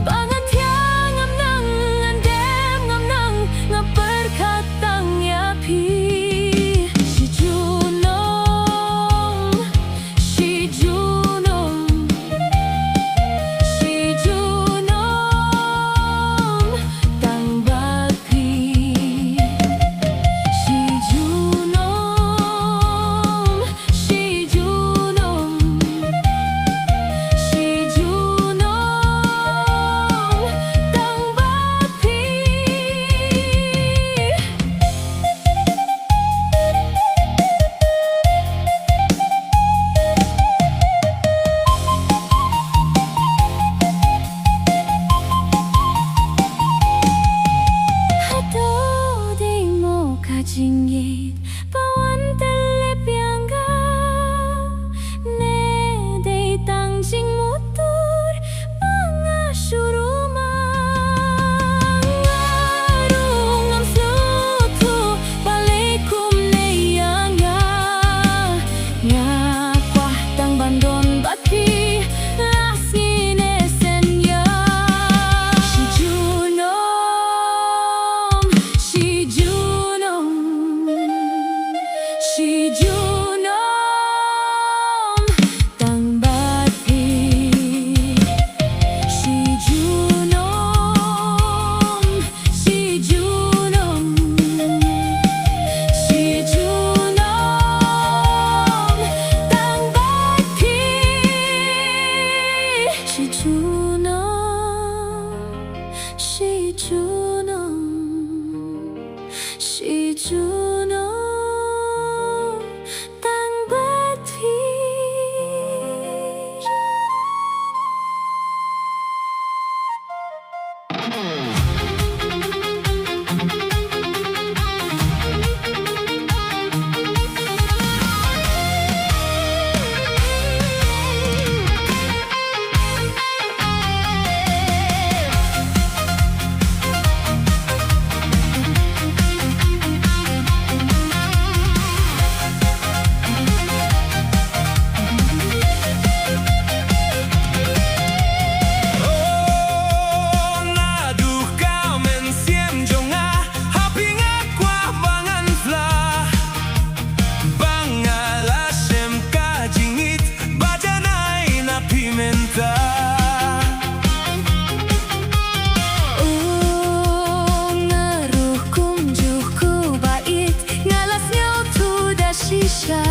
Bangan tiang ngam nang Andem ngam nang Nga perkatang yapi Si junong Si junong Si junong Tang bapi Si junong Si junong Si junong Tang bapi Hado di mo kajingit Pawan telep yangga Ne de tangjing motor Mga surumang Ngarung am slutu Balikum ne yangga Nga kwah tang bandon bati Laskin esenya Si junong Si junong Si junong Tang bati Si junong Si junong Si junong Tang bati Si junong Si junong Si junong Tang bati Naduh kau mensiem jonga Haping aqua bangan fla Bangala sem kajingit Bajanay na pimenta Ngaruh kumjuh ku bait Ngalas nyaw tu da shisha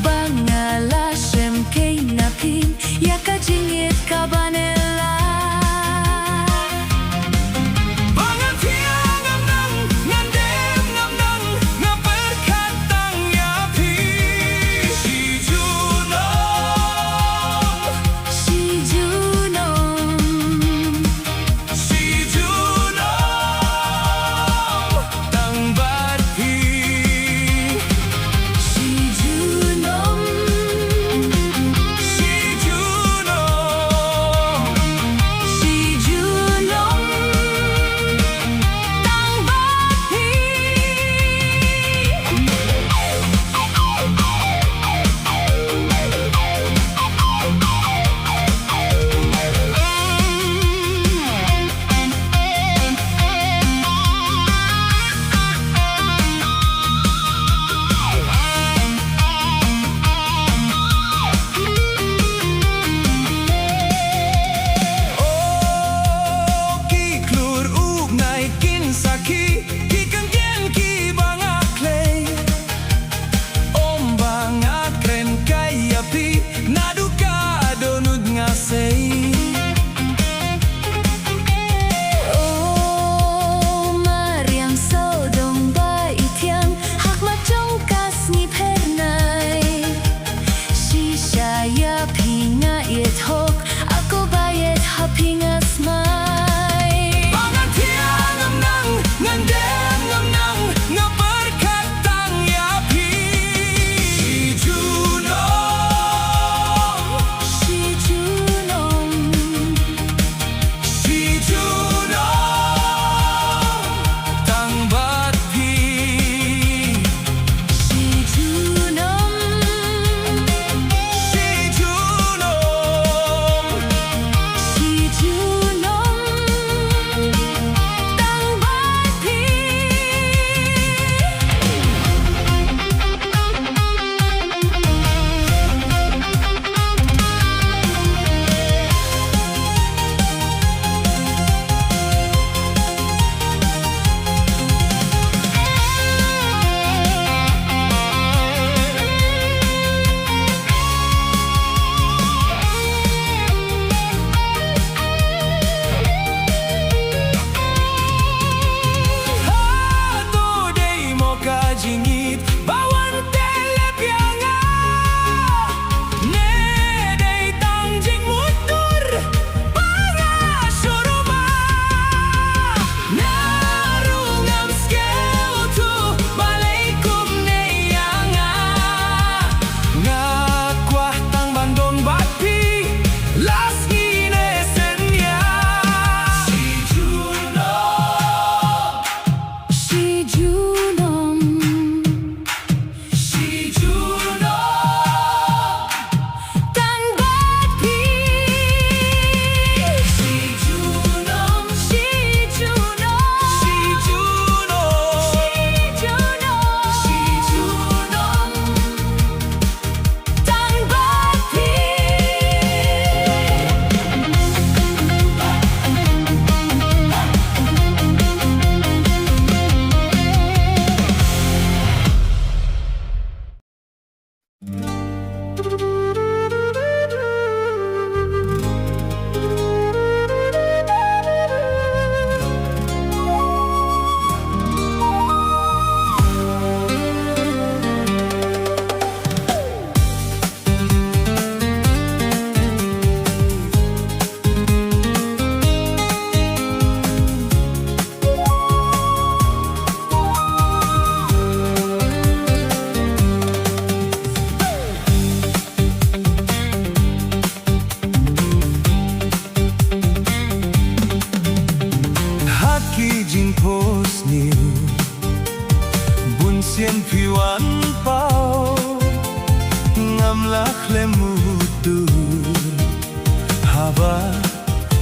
Bangala sem kay napin Ya kajingit kabanela Bangan tiang ngam nang Ngandem ngam nang Nga perkatang yapi Si junong Si junong Si junong Tang bati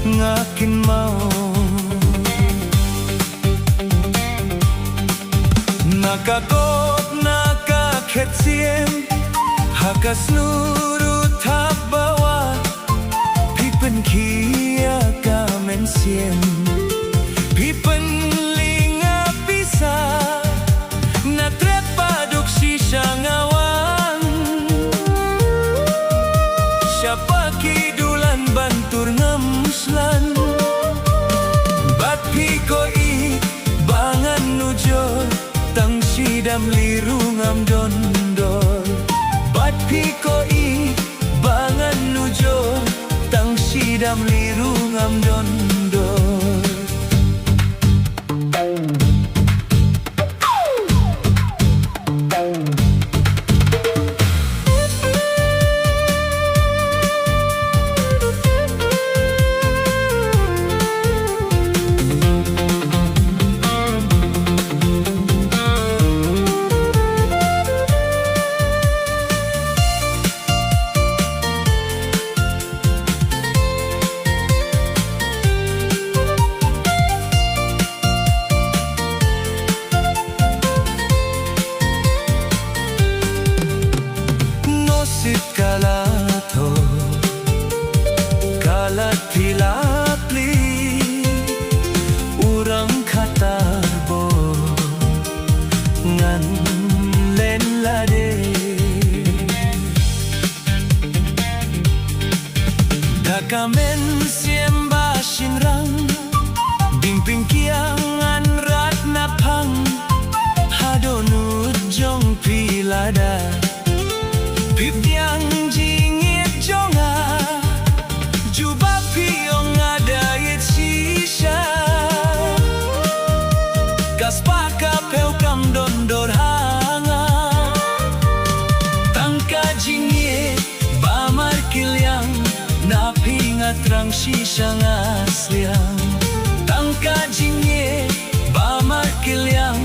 ngakin mau nakakop nakaketsiem hakas nurut tabawa pipen kia kamen siem pipen linga bisa na trepa duk sisa ngawan siapa kidulan bantur ngemuslan bat pikoi bangan nujor tang sidam liru ngam dondor bat pikoi bangan nujor tang sidam liru ngam dondor kalato kalat pilapli urang katarbo ngan len lade dakamen siemba shinrang dingping kiangan ratna pang hadonu jong pilada Pipiang jingit jonga Juba piong adayit sisha Kaspaka peukam dondor hanga Tangka jingit bamar kilyang Napingat rang sisha ngasliang Tangka jingit bamar kilyang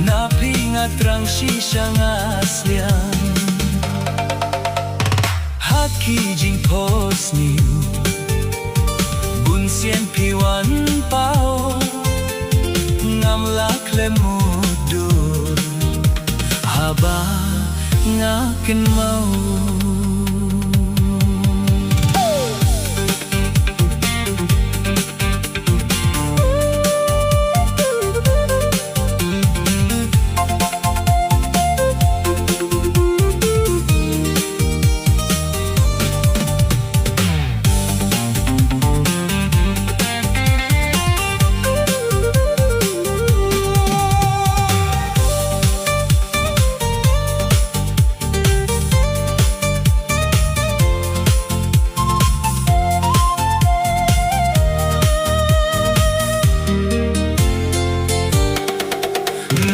Napingat rang sisha ngasliang Haki jing pos niu Bun sien piwan pao Ngam lak lemudur Haba ngakin mau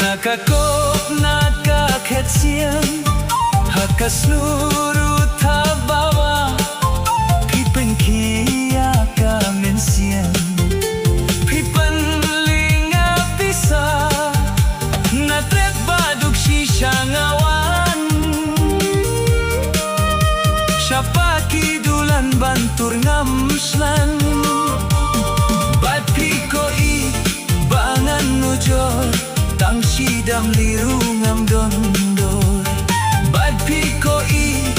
Nakakop nakaketsiem hakas nurut tabawa pipen kia kamen siem pipen linga bisa na tret baduk shisha ngawan siapa kidulan bantur ngamslan bat pikoi bangan nujor tang sidam liru ngam dondor bat pikoi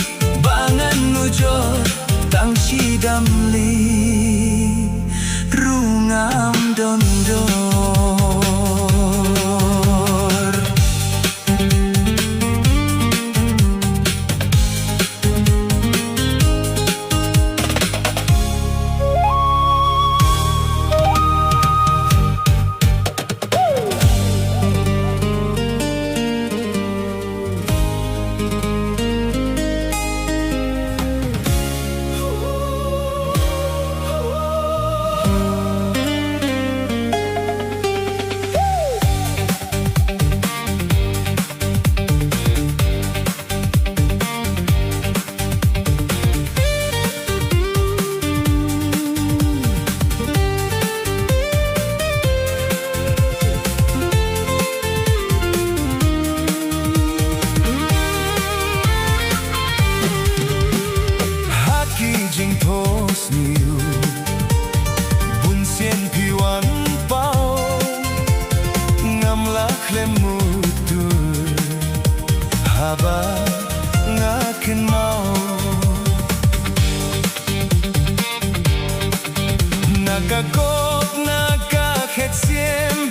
Nakakop nakaketsiem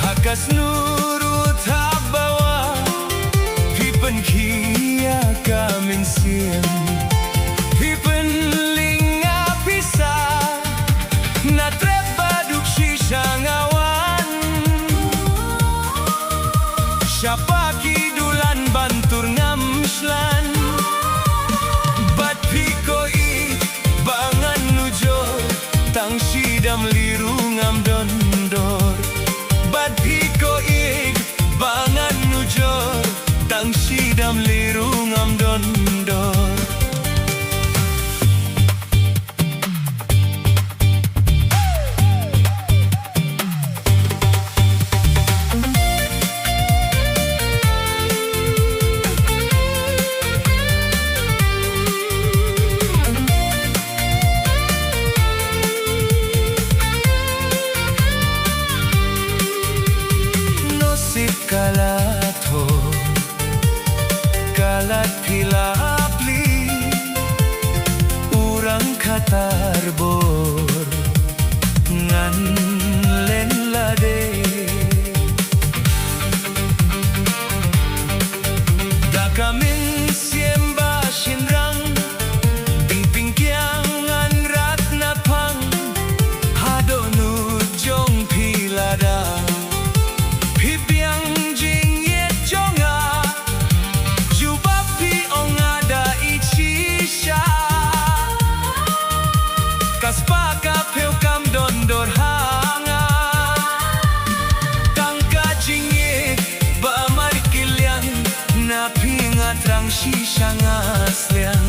hakas nurut habawa pipen kia kamin siem pipen linga pisa na treba duk shisha ngawan siapa kidulan bantur ngamslan bat pikoi bangan nujor tang sidam liru ngam dondor bat pikoi bangan nujor tang sidam liru ngam dondor Kalato kalat pilapli urang katarbor ngan len lade dakamin siemba shinrang ping kiang ngan ratna pang hadonu jong pilada Kaspaka peu kam dondor hanga tangka jingit ba markilian na pinga trang shisha ngaslian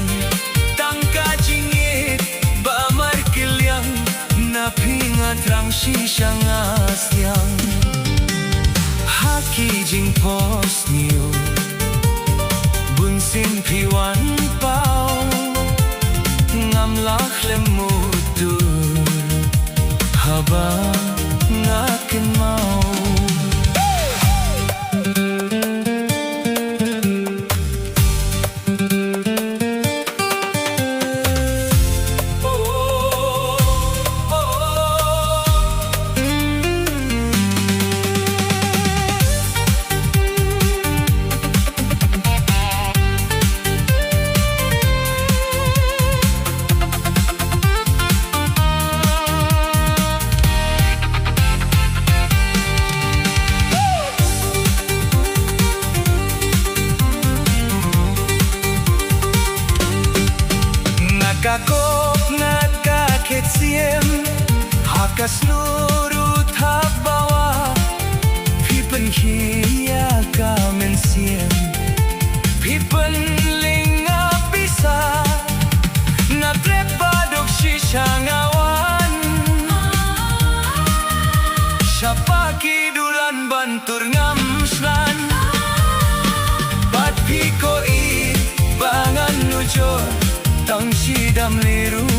tangka jingit ba markilian na pinga trang shisha ngaslian haki jing post new bunsin piwan pau ngamlak lemu haba ngakin mau Nakakop nakaketsiem hakas nurut habawa pipen kia kamen siem pipen linga bisa na treba dok shisha ngawan siapa kidulan bantur ngamslan bat pikoi bangan nujor tang sidam liru